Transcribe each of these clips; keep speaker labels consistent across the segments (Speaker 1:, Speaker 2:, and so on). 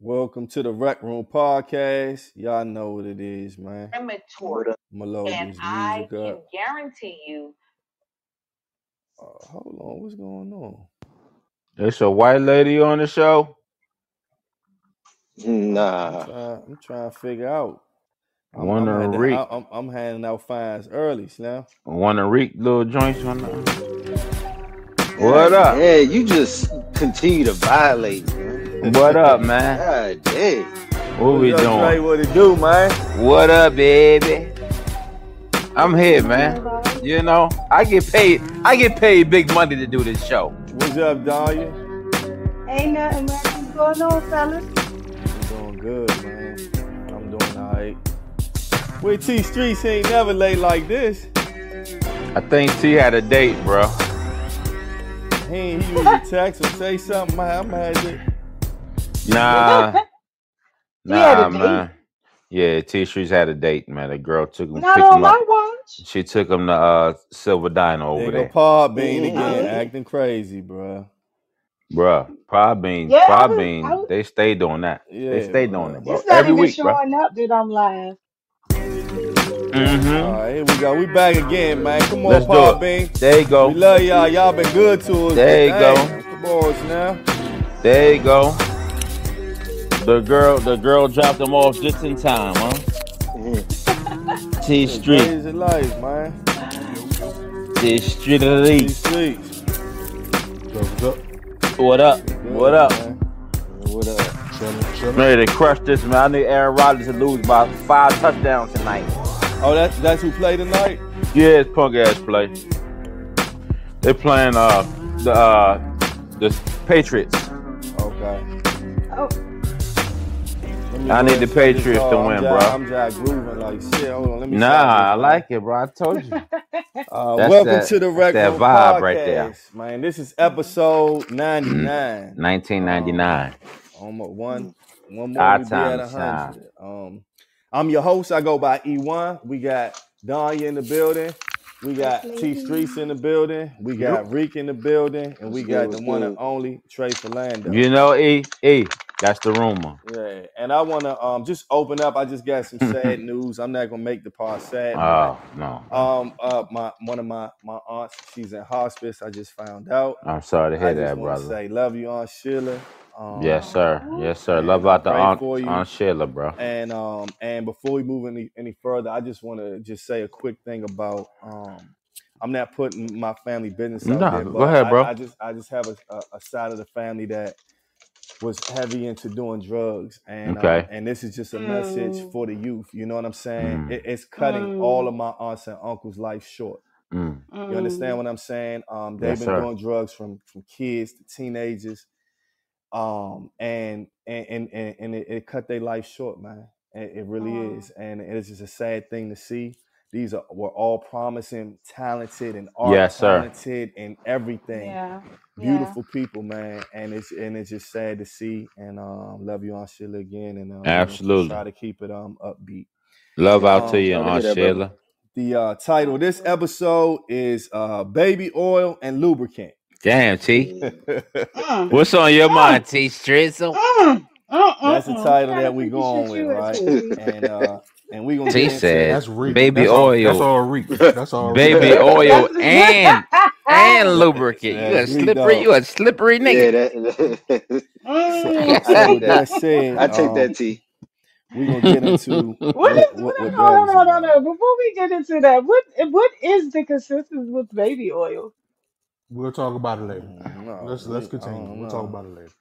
Speaker 1: Welcome to the Rec Room Podcast. Y'all know what it is, man.
Speaker 2: Discriminatory,
Speaker 1: I'ma load
Speaker 2: and
Speaker 1: this
Speaker 2: I
Speaker 1: music
Speaker 2: can
Speaker 1: up.
Speaker 2: guarantee you.
Speaker 1: Hold on, what's going on?
Speaker 3: It's a white lady on the show.
Speaker 4: Nah.
Speaker 1: I'm trying to figure out. I'm
Speaker 3: Wanna
Speaker 1: had to,
Speaker 3: reek,
Speaker 1: I'm handing out fines early, Slim.
Speaker 3: wanna reek little joints on the. What
Speaker 4: God
Speaker 3: up?
Speaker 4: damn, you just continue to violate, man.
Speaker 3: What up, man?
Speaker 4: God damn.
Speaker 3: What we
Speaker 1: What's up, Dre?
Speaker 3: doing?
Speaker 1: What it do, man?
Speaker 3: What up, baby? I'm here, man. You know, I get paid. I get paid big money to do this show.
Speaker 1: What's up, Dahlia?
Speaker 5: Ain't nothing much is going on, fellas.
Speaker 1: I'm doing good, man. I'm doing all right. With T Streets ain't never late like this.
Speaker 3: I think T had a date, bro.
Speaker 1: He usually text or say something. I'm had to.
Speaker 3: Nah,
Speaker 5: had a
Speaker 3: man. Yeah, T Streets had a date, man. The girl took him,
Speaker 5: Not
Speaker 3: picked
Speaker 5: on
Speaker 3: him up.
Speaker 5: my watch.
Speaker 3: She took him to Silver Diner over
Speaker 1: There
Speaker 3: there.
Speaker 1: go Pod Bean again,
Speaker 5: Mhm.
Speaker 1: acting crazy, bro.
Speaker 3: Bruh, Pride Bean,
Speaker 5: Yeah,
Speaker 3: Pride
Speaker 5: I
Speaker 3: Bean,
Speaker 5: was,
Speaker 3: they stay doing that.
Speaker 1: Yeah,
Speaker 3: They stay
Speaker 1: bro.
Speaker 3: doing it, bro.
Speaker 5: it's not
Speaker 3: Every
Speaker 5: even
Speaker 3: week, bro.
Speaker 5: showing up that I'm live.
Speaker 3: Mm-hmm.
Speaker 1: All right, here we go. We back again, man. Come on,
Speaker 3: Let's do
Speaker 1: Pod
Speaker 3: it.
Speaker 1: Bean.
Speaker 3: There you go.
Speaker 1: We love y'all. Y'all been good to us.
Speaker 3: There you
Speaker 1: but,
Speaker 3: go.
Speaker 1: hey, come on now.
Speaker 3: There you go. The girl dropped them off just in time, huh? T Street,
Speaker 1: Days of life, man.
Speaker 3: T Street of the
Speaker 1: T
Speaker 3: East.
Speaker 1: Streets.
Speaker 3: What up?
Speaker 1: Good,
Speaker 3: What up?
Speaker 1: man. What up?
Speaker 3: Ready to crush this, man. I need Aaron Rodgers to lose by 5 touchdowns tonight.
Speaker 1: Oh, that's who played tonight?
Speaker 3: Yeah, it's punk ass play. They playing the Patriots.
Speaker 1: Okay.
Speaker 5: Oh,
Speaker 1: Let me
Speaker 3: I
Speaker 1: go
Speaker 3: need
Speaker 1: ahead
Speaker 3: the
Speaker 1: and set this
Speaker 3: Patriots
Speaker 1: off.
Speaker 3: to win, bro.
Speaker 1: I'm just grooving like shit. Hold on, let me.
Speaker 3: Nah,
Speaker 1: stop this,
Speaker 3: I
Speaker 1: man.
Speaker 3: like it, bro. I told you. That's
Speaker 1: Welcome
Speaker 3: that-
Speaker 1: to the
Speaker 3: that's
Speaker 1: Rec
Speaker 3: that
Speaker 1: Room
Speaker 3: vibe
Speaker 1: Podcast,
Speaker 3: right there.
Speaker 1: man. This is episode 99.
Speaker 3: 1999.
Speaker 1: Almost one more,
Speaker 3: Our
Speaker 1: we be
Speaker 3: time
Speaker 1: at
Speaker 3: to shine.
Speaker 1: 100. I'm your host. I go by E1. We got Danya in the building. We got T Streets in the building. We got Reek in the building, and we got the one and only Trey Philando.
Speaker 3: You know, that's the rumor.
Speaker 1: Yeah, and I want to just open up. I just got some sad news. I'm not gonna make the part sad.
Speaker 3: Oh no.
Speaker 1: One of my aunts, she's in hospice. I just found out.
Speaker 3: I'm sorry to hear
Speaker 1: I
Speaker 3: that,
Speaker 1: just want to
Speaker 3: brother.
Speaker 1: say, love you, Aunt Sheila.
Speaker 3: Yes, sir. Yes, sir.
Speaker 1: and
Speaker 3: Love
Speaker 1: I
Speaker 3: out the
Speaker 1: pray for you.
Speaker 3: Aunt Sheila, bro.
Speaker 1: And before we move any further, I just want to just say a quick thing about I'm not putting my family business out there,
Speaker 3: Go
Speaker 1: but
Speaker 3: ahead, bro.
Speaker 1: I just have a side of the family that was heavy into doing drugs, and
Speaker 3: Okay.
Speaker 1: and this is just a message for the youth. You know what I'm saying?
Speaker 3: Mm.
Speaker 1: It's cutting all of my aunts and uncles' life short.
Speaker 3: Mm.
Speaker 1: You understand what I'm saying? They've
Speaker 3: Yes,
Speaker 1: been
Speaker 3: sir.
Speaker 1: doing drugs from kids to teenagers, and it cut their life short, man. It really is, and it's just a sad thing to see. Were all promising, talented, and
Speaker 3: Yes, sir.
Speaker 1: talented and everything.
Speaker 5: yeah.
Speaker 1: Beautiful people, man, and it's just sad to see. And love you, Aunt Sheila, again, and
Speaker 3: Absolutely.
Speaker 1: try to keep it upbeat.
Speaker 3: Love out to you,
Speaker 4: sorry to
Speaker 3: Aunt
Speaker 4: hear that,
Speaker 3: Sheila.
Speaker 1: The title of this episode is Baby Oil and Lubricant.
Speaker 3: Damn, T.
Speaker 5: Mm.
Speaker 3: What's on your mind, T Stritzel?
Speaker 1: That's the title that we going with, right? And we gonna
Speaker 3: T
Speaker 1: get into
Speaker 3: said,
Speaker 6: That's Reek.
Speaker 3: baby
Speaker 6: That's all,
Speaker 3: oil.
Speaker 6: That's all Reek. That's all Reek.
Speaker 3: Baby oil and lubricant.
Speaker 1: That's
Speaker 3: You
Speaker 1: Reek,
Speaker 3: a slippery nigga.
Speaker 4: Yeah,
Speaker 1: So with that said,
Speaker 4: I take that T.
Speaker 1: we gonna get into what that
Speaker 5: Hold
Speaker 1: is
Speaker 5: on.
Speaker 1: about.
Speaker 5: Before we get into that, what is the consistency with baby oil?
Speaker 6: We'll talk about it later.
Speaker 1: No,
Speaker 6: Let's continue. We'll talk about it later.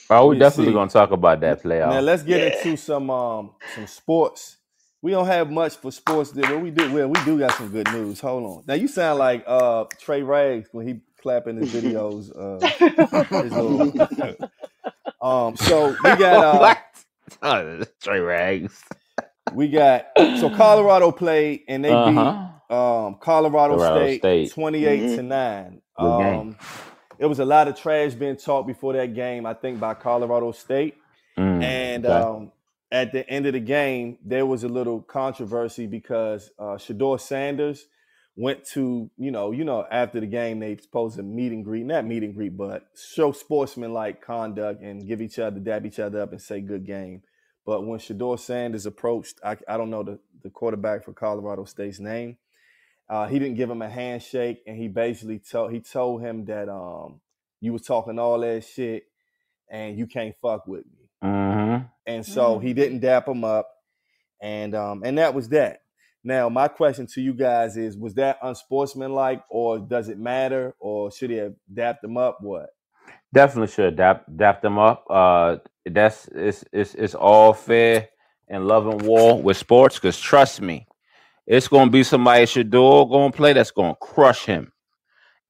Speaker 3: Oh, we're
Speaker 1: We
Speaker 3: definitely
Speaker 1: see.
Speaker 3: gonna talk about that playoff.
Speaker 1: Now let's get into some sports. We don't have much for sports, but we do. Well, we do got some good news. Hold on. Now you sound like Trey Rags when he clapping his videos. His little, so we got
Speaker 3: Trey Rags.
Speaker 1: we got so Colorado played and they beat Colorado State 28-9.
Speaker 3: Good game.
Speaker 1: It was a lot of trash being talked before that game, I think, by Colorado State. And at the end of the game, there was a little controversy because Shador Sanders went to, after the game, they supposed to not meet and greet, but show sportsmanlike conduct and dab each other up and say good game. But when Shedeur Sanders approached, I don't know the quarterback for Colorado State's name. He didn't give him a handshake, and he basically told him that you was talking all that shit and you can't fuck with me.
Speaker 3: Mm-hmm.
Speaker 1: And so he didn't dap him up, and that was that. Now, my question to you guys is, was that unsportsmanlike, or does it matter, or should he have dapped them up? What?
Speaker 3: Definitely should dap them up. It's all fair and love and war with sports, because trust me, it's going to be somebody Shedeur going to play that's going to crush him.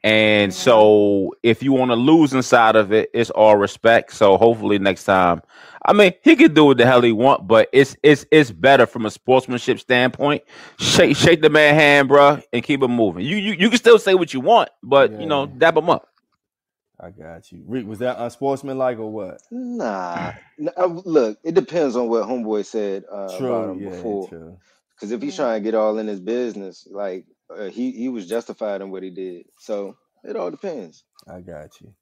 Speaker 3: And so if you want to lose inside of it, it's all respect. So hopefully next time, I mean, he can do what the hell he want, but it's better from a sportsmanship standpoint. Shake the man hand, bro, and keep it moving. You can still say what you want, but dap him up.
Speaker 1: I got you. Rick, was that unsportsmanlike or what?
Speaker 4: Nah. Look, it depends on what homeboy said about him before.
Speaker 1: True.
Speaker 4: Because if he's trying to get all in his business, like he was justified in what he did. So it all depends.
Speaker 1: I got you.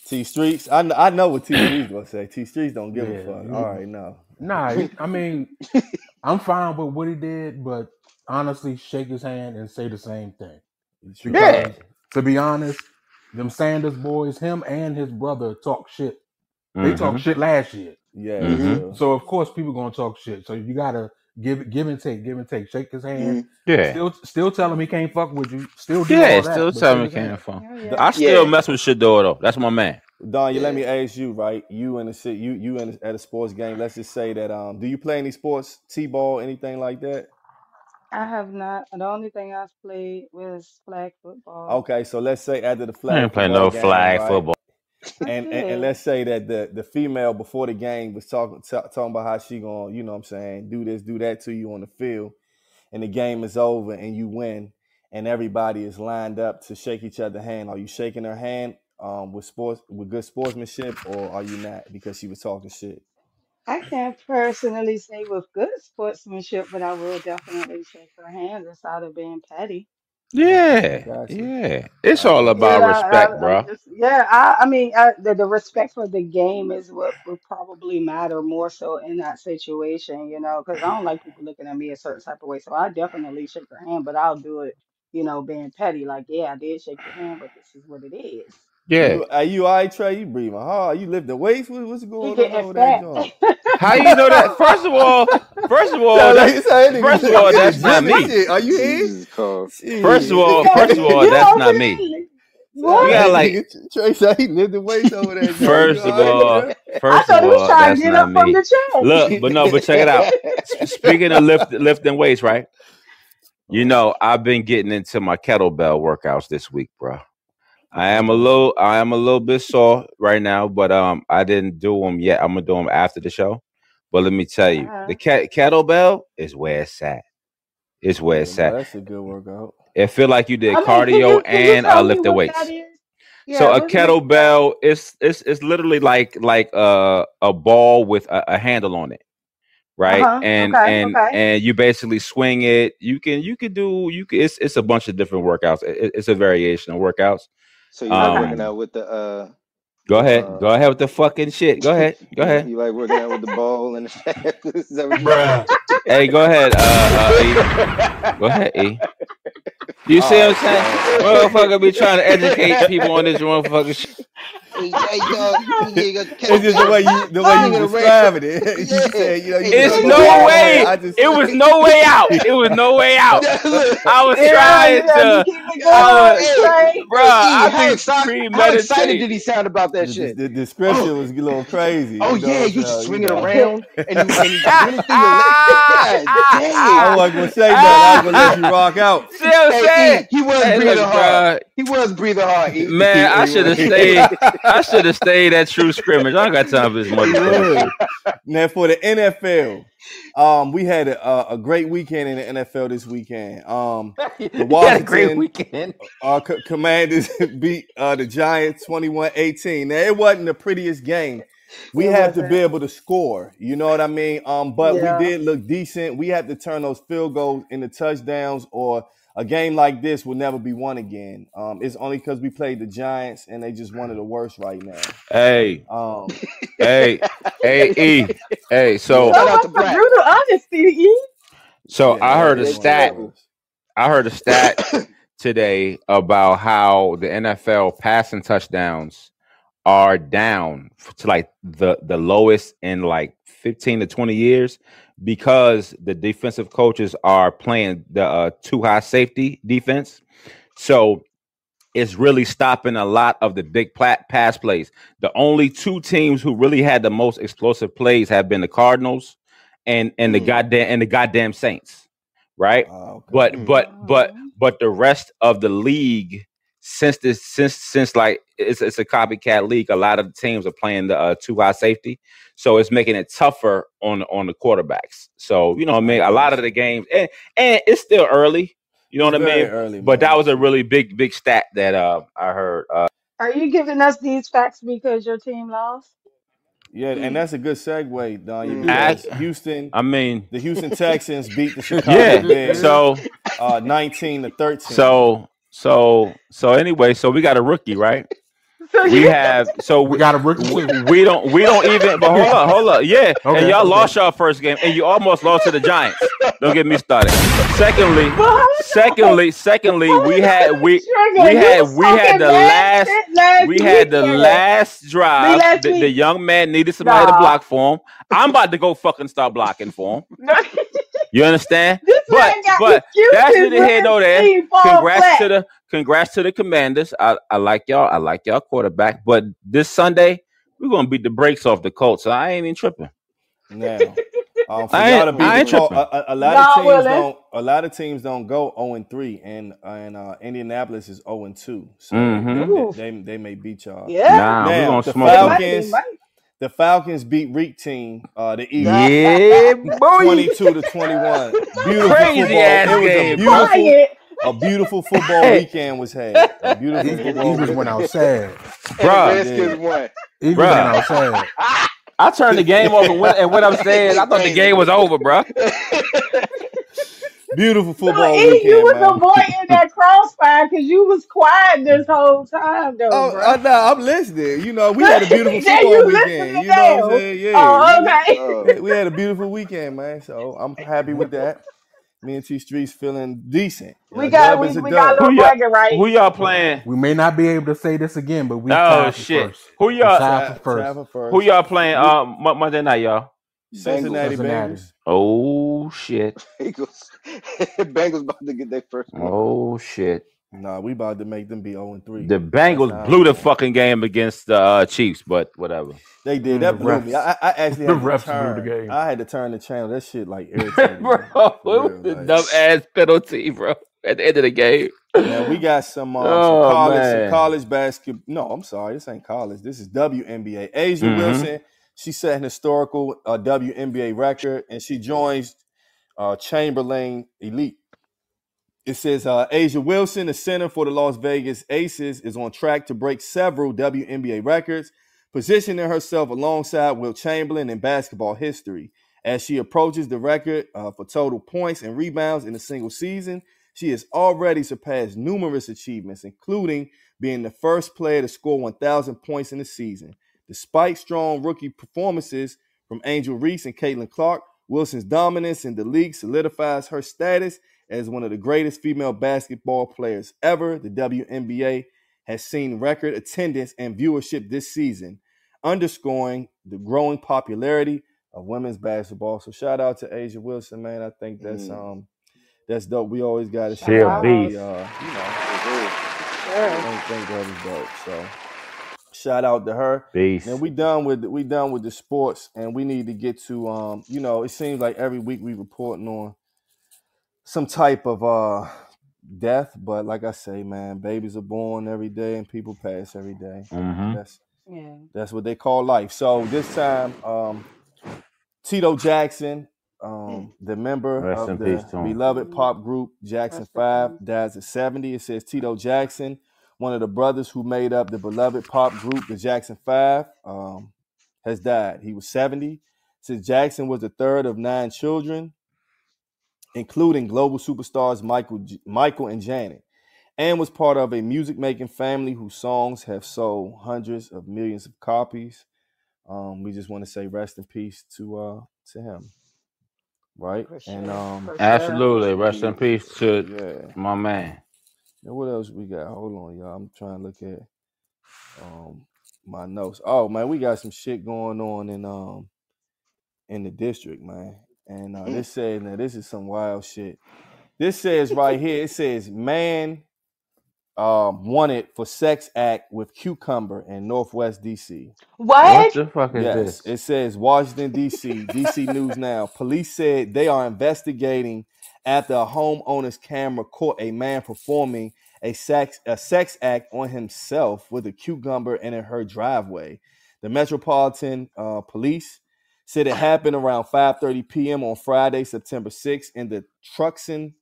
Speaker 1: T Streets, I know what T Streets gonna say. T Streets don't give a fuck. All right, no.
Speaker 6: Nah, I mean, I'm fine with what he did, but honestly, shake his hand and say the same thing. Because, to be honest, them Sanders boys, him and his brother talk shit. They talked shit last year.
Speaker 1: Yeah.
Speaker 6: So of course people gonna talk shit. So you gotta give and take. Shake his hand.
Speaker 3: Yeah.
Speaker 6: Still tell him he can't fuck with you. Still do all that.
Speaker 3: Still tell him he can't fuck. I still mess with Shedeur though. That's my man.
Speaker 1: Don, let me ask you, right? You at a sports game. Let's just say that do you play any sports, T-ball, anything like that?
Speaker 5: I have not. The only thing I've played was flag football.
Speaker 1: Okay, so let's say after the flag
Speaker 3: I ain't playing no flag football.
Speaker 1: And let's say that the female before the game was talking about how she gonna, you know what I'm saying, do this, do that to you on the field, and the game is over and you win, and everybody is lined up to shake each other's hand. Are you shaking her hand with good sportsmanship, or are you not because she was talking shit?
Speaker 5: I can't personally say with good sportsmanship, but I will definitely shake her hand instead of being petty.
Speaker 3: Yeah. It's all about respect, bro.
Speaker 5: I mean, the respect for the game is what would probably matter more so in that situation, because I don't like people looking at me a certain type of way. So I definitely shake her hand, but I'll do it, being petty. Like, yeah, I did shake your hand, but this is what it is.
Speaker 3: Yeah.
Speaker 1: Are you all right, Trey? You breathing hard. You lifting weights? What's going on over that joint?
Speaker 3: How you know that? First of all, that's not me.
Speaker 1: Are you in?
Speaker 3: First of all, that's not me.
Speaker 5: What?
Speaker 3: You got like
Speaker 1: Trey said he lifting weights over there.
Speaker 3: First of all,
Speaker 5: that's not me.
Speaker 3: Look, but check it out. Speaking of lifting weights, right? I've been getting into my kettlebell workouts this week, bro. I am a little bit sore right now, but I didn't do them yet. I'm gonna do them after the show. But let me tell you, the kettlebell is where it's at. It's where it's at.
Speaker 1: That's a good workout.
Speaker 3: It feel like you did cardio and lift the weights. So a kettlebell is literally like a ball with a handle on it, right? And you basically swing it. It's a bunch of different workouts. It's a variation of workouts.
Speaker 4: So you like working out with the
Speaker 3: Go ahead with the fucking shit. Go ahead.
Speaker 4: You like working out with the ball and the shaft?
Speaker 3: Hey, go ahead. E. Go ahead, E. You see what I'm saying? Motherfucker be trying to educate people on this motherfucking shit.
Speaker 1: It's just the way you describing it. You said,
Speaker 3: it's no way. It was no way out. It was no way out. I was trying to.
Speaker 4: How excited did he sound about that shit?
Speaker 1: The description was a little crazy.
Speaker 4: You just swing it around and you run it through your legs.
Speaker 1: I wasn't gonna say that. I was gonna let you rock out.
Speaker 3: See what I'm saying?
Speaker 4: He was breathing hard. He was breathing hard.
Speaker 3: Man, I should have stayed. I should have stayed at True Scrimmage. I don't got time for this motherfucker.
Speaker 1: Now for the NFL, we had a great weekend in the NFL this weekend. The Washington
Speaker 3: great weekend.
Speaker 1: Commanders beat the Giants 21-18. Now it wasn't the prettiest game. We have to be able to score. You know what I mean? But we did look decent. We had to turn those field goals into touchdowns or a game like this will never be won again. It's only because we played the Giants and they just one of the worst right now.
Speaker 3: Hey,
Speaker 1: Um,
Speaker 3: hey, hey.
Speaker 5: So
Speaker 1: yeah,
Speaker 4: Shout out to
Speaker 5: much for
Speaker 4: Black.
Speaker 5: brutal honesty, E.
Speaker 3: So
Speaker 1: yeah,
Speaker 3: I
Speaker 1: no,
Speaker 3: heard
Speaker 1: it
Speaker 3: a
Speaker 1: is
Speaker 4: They
Speaker 1: one of the
Speaker 3: stat.
Speaker 4: terrible.
Speaker 1: worst.
Speaker 3: I heard a stat today about how the NFL passing touchdowns are down to like the lowest in like 15 to 20 years because the defensive coaches are playing the too high safety defense. So it's really stopping a lot of the big pass plays. The only two teams who really had the most explosive plays have been the Cardinals and the goddamn Saints, right?
Speaker 1: Okay.
Speaker 3: But
Speaker 4: Mm.
Speaker 3: but but
Speaker 5: Mhm.
Speaker 3: but the rest of the league, since like it's a copycat league, a lot of the teams are playing the too high safety, so it's making it tougher on the quarterbacks. So you know what I
Speaker 1: I
Speaker 3: mean, a lot
Speaker 1: got
Speaker 3: of the
Speaker 1: you.
Speaker 3: games, and it's still early. You know
Speaker 1: It's
Speaker 3: what I
Speaker 1: very
Speaker 3: mean?
Speaker 1: early,
Speaker 3: But that
Speaker 1: man.
Speaker 3: was a really big stat that I heard.
Speaker 5: Are you giving us these facts because your team lost?
Speaker 1: Yeah, and that's a good segue, Danya,
Speaker 4: Mm-hmm.
Speaker 1: because Houston,
Speaker 3: I mean,
Speaker 1: the Houston Texans beat the Chicago
Speaker 3: yeah.
Speaker 1: Bears
Speaker 3: So
Speaker 1: 19-13.
Speaker 3: so anyway, so we got a rookie, right?
Speaker 5: So
Speaker 3: We
Speaker 5: you
Speaker 3: have
Speaker 6: We got a rookie too.
Speaker 3: we don't even. But hold up, yeah. And
Speaker 6: Okay,
Speaker 3: y'all
Speaker 6: okay.
Speaker 3: lost your first game, and you almost lost to the Giants. Don't get me started. Secondly,
Speaker 5: but
Speaker 3: secondly, we
Speaker 5: hold
Speaker 3: had
Speaker 5: on,
Speaker 3: we
Speaker 5: Trigger.
Speaker 3: we
Speaker 5: You
Speaker 3: had
Speaker 5: was
Speaker 3: we had
Speaker 5: talking
Speaker 3: the
Speaker 5: mad
Speaker 3: last
Speaker 5: shit last
Speaker 3: we had the
Speaker 5: weekend.
Speaker 3: last drive.
Speaker 5: Last
Speaker 3: The
Speaker 5: week.
Speaker 3: young man needed somebody to
Speaker 5: Nah.
Speaker 3: block for him. I'm about to go fucking start blocking for him.
Speaker 5: No.
Speaker 3: You understand?
Speaker 5: This
Speaker 3: But
Speaker 5: man got
Speaker 3: but that's
Speaker 5: excuses
Speaker 3: neither
Speaker 5: when
Speaker 3: here
Speaker 5: his
Speaker 3: nor there.
Speaker 5: team fall flat.
Speaker 3: Congrats to the Commanders. I like y'all. I like y'all quarterback. But this Sunday we're gonna beat the brakes off the Colts. So I ain't even tripping.
Speaker 1: Now, for
Speaker 3: I
Speaker 1: y'all
Speaker 3: ain't
Speaker 1: to beat
Speaker 3: I
Speaker 1: the
Speaker 3: ain't
Speaker 4: Mm-hmm.
Speaker 1: call,
Speaker 3: tripping.
Speaker 1: a lot of
Speaker 5: God
Speaker 1: teams
Speaker 5: willing.
Speaker 1: don't. A lot of teams don't go 0-3, and Indianapolis is 0-2. So
Speaker 3: Mm-hmm.
Speaker 5: Oof.
Speaker 1: they may beat y'all.
Speaker 5: Yeah,
Speaker 3: Nah, we're
Speaker 1: Now
Speaker 3: gonna
Speaker 1: the
Speaker 3: smoke
Speaker 5: they
Speaker 3: them.
Speaker 5: might. They
Speaker 1: Falcons,
Speaker 5: might.
Speaker 1: the Falcons beat Reek team, the Eagles,
Speaker 3: Yeah, boy.
Speaker 1: 22-21. Beautiful
Speaker 3: Crazy
Speaker 1: football.
Speaker 3: ass
Speaker 1: It was
Speaker 3: game, bro.
Speaker 1: a beautiful football
Speaker 3: Hey,
Speaker 1: weekend was had. A beautiful football
Speaker 6: Eagles went out
Speaker 1: weekend.
Speaker 6: sad.
Speaker 4: And
Speaker 3: bruh,
Speaker 1: They
Speaker 4: Redskins
Speaker 1: did.
Speaker 4: won.
Speaker 6: Eagles went
Speaker 3: bruh.
Speaker 6: out sad.
Speaker 3: I turned the game off and went upstairs. I thought the game was
Speaker 4: Bengals.
Speaker 3: over, bruh.
Speaker 1: Beautiful
Speaker 5: So
Speaker 1: football
Speaker 5: E, you
Speaker 1: weekend,
Speaker 5: was
Speaker 1: man.
Speaker 5: avoiding that crossfire because you was quiet this whole time, though, bro.
Speaker 1: Oh no, I'm listening. You know, we had a beautiful
Speaker 5: Then
Speaker 1: football
Speaker 5: you listening
Speaker 1: weekend. You know what I'm
Speaker 5: now.
Speaker 1: saying? Yeah,
Speaker 5: Oh, okay.
Speaker 4: Oh,
Speaker 1: we had a beautiful weekend, man. So I'm happy with that. Me and T Streets feeling decent.
Speaker 5: We
Speaker 1: A
Speaker 5: got
Speaker 1: dub
Speaker 5: we
Speaker 1: is a
Speaker 5: we got a
Speaker 1: dub.
Speaker 3: Who
Speaker 5: little
Speaker 3: y'all
Speaker 5: bragging
Speaker 3: who
Speaker 5: rights.
Speaker 3: y'all playing?
Speaker 6: We may not be able to say this again, but we
Speaker 3: Oh
Speaker 6: tied for
Speaker 3: shit.
Speaker 6: first.
Speaker 3: Who
Speaker 6: We
Speaker 3: y'all
Speaker 6: tied for first.
Speaker 1: Travel
Speaker 3: who
Speaker 1: first.
Speaker 3: y'all playing
Speaker 1: We
Speaker 3: Monday night, y'all?
Speaker 4: Bengals.
Speaker 1: Cincinnati
Speaker 6: Cincinnati.
Speaker 1: Bengals.
Speaker 3: Oh shit.
Speaker 4: Bengals. Bengals about to get their first win.
Speaker 3: Oh shit.
Speaker 1: Nah, we about to make them be 0-3.
Speaker 3: The
Speaker 1: That's
Speaker 3: Bengals
Speaker 1: how I'm
Speaker 3: blew the
Speaker 1: going.
Speaker 3: fucking game against the Chiefs, but whatever.
Speaker 1: They did.
Speaker 6: The
Speaker 1: That blew me.
Speaker 6: refs.
Speaker 1: I actually
Speaker 6: The
Speaker 1: had to
Speaker 6: refs blew the
Speaker 1: turn.
Speaker 6: game.
Speaker 1: I had to turn the channel. That shit like irritated
Speaker 3: Bro,
Speaker 1: me.
Speaker 3: it
Speaker 1: For
Speaker 3: was
Speaker 1: real.
Speaker 3: the
Speaker 1: Like,
Speaker 3: dumb ass penalty, bro. At the end of the game.
Speaker 1: now we got
Speaker 3: Oh
Speaker 1: some
Speaker 3: man.
Speaker 1: college basketball. No, I'm sorry, this ain't college. This is WNBA. Asia
Speaker 3: Mm-hmm.
Speaker 1: Wilson, she set an historical WNBA record, and she joins Chamberlain Elite. It says Asia Wilson, the center for the Las Vegas Aces, is on track to break several WNBA records, positioning herself alongside Wilt Chamberlain in basketball history. As she approaches the record for total points and rebounds in a single season, she has already surpassed numerous achievements, including being the first player to score 1,000 points in a season. Despite strong rookie performances from Angel Reese and Caitlin Clark, Wilson's dominance in the league solidifies her status as one of the greatest female basketball players ever. The WNBA has seen record attendance and viewership this season, underscoring the growing popularity of women's basketball. So shout out to Asia Wilson, man. I think that's dope. We always got to
Speaker 5: Shout
Speaker 3: She a
Speaker 1: shout out the
Speaker 3: beast.
Speaker 5: out.
Speaker 1: I
Speaker 5: Sure.
Speaker 1: think that was dope. So shout out to her. Now
Speaker 3: Beast.
Speaker 1: we done with the sports, and we need to get to it seems like every week we reporting on some type of death, but like I say, man, babies are born every day and people pass every day.
Speaker 3: Mm-hmm.
Speaker 5: Yeah.
Speaker 1: That's what they call life. So this time, Tito Jackson, the member
Speaker 3: Rest
Speaker 1: of
Speaker 3: in peace
Speaker 1: the
Speaker 3: to him.
Speaker 1: beloved pop group Jackson
Speaker 5: Rest in
Speaker 1: 5,
Speaker 5: peace.
Speaker 1: dies at 70. It says Tito Jackson, one of the brothers who made up the beloved pop group, the Jackson 5, has died. He was 70. It says Jackson was the third of 9 children including global superstars Michael and Janet, and was part of a music-making family whose songs have sold hundreds of millions of copies. We just want to say rest in peace to him, right?
Speaker 5: For
Speaker 1: And
Speaker 5: sure. For sure.
Speaker 3: Absolutely.
Speaker 4: Rest in
Speaker 3: Rest in
Speaker 4: peace.
Speaker 3: peace to
Speaker 1: yeah.
Speaker 3: my man.
Speaker 1: Now what else we got? Hold on, y'all. I'm trying to look at my notes. Oh man, we got some shit going on in the district, man. And this says now this is some wild shit. This says right here, it says man wanted for sex act with cucumber in Northwest DC.
Speaker 3: What
Speaker 5: What?
Speaker 3: the fuck is
Speaker 1: Yes,
Speaker 3: this?
Speaker 1: it says Washington DC, DC News Now. Police said they are investigating after a homeowner's camera caught a man performing a sex act on himself with a cucumber in her driveway. The Metropolitan Police said it happened around 5:30 p.m. on Friday, September 6th, in the Truxton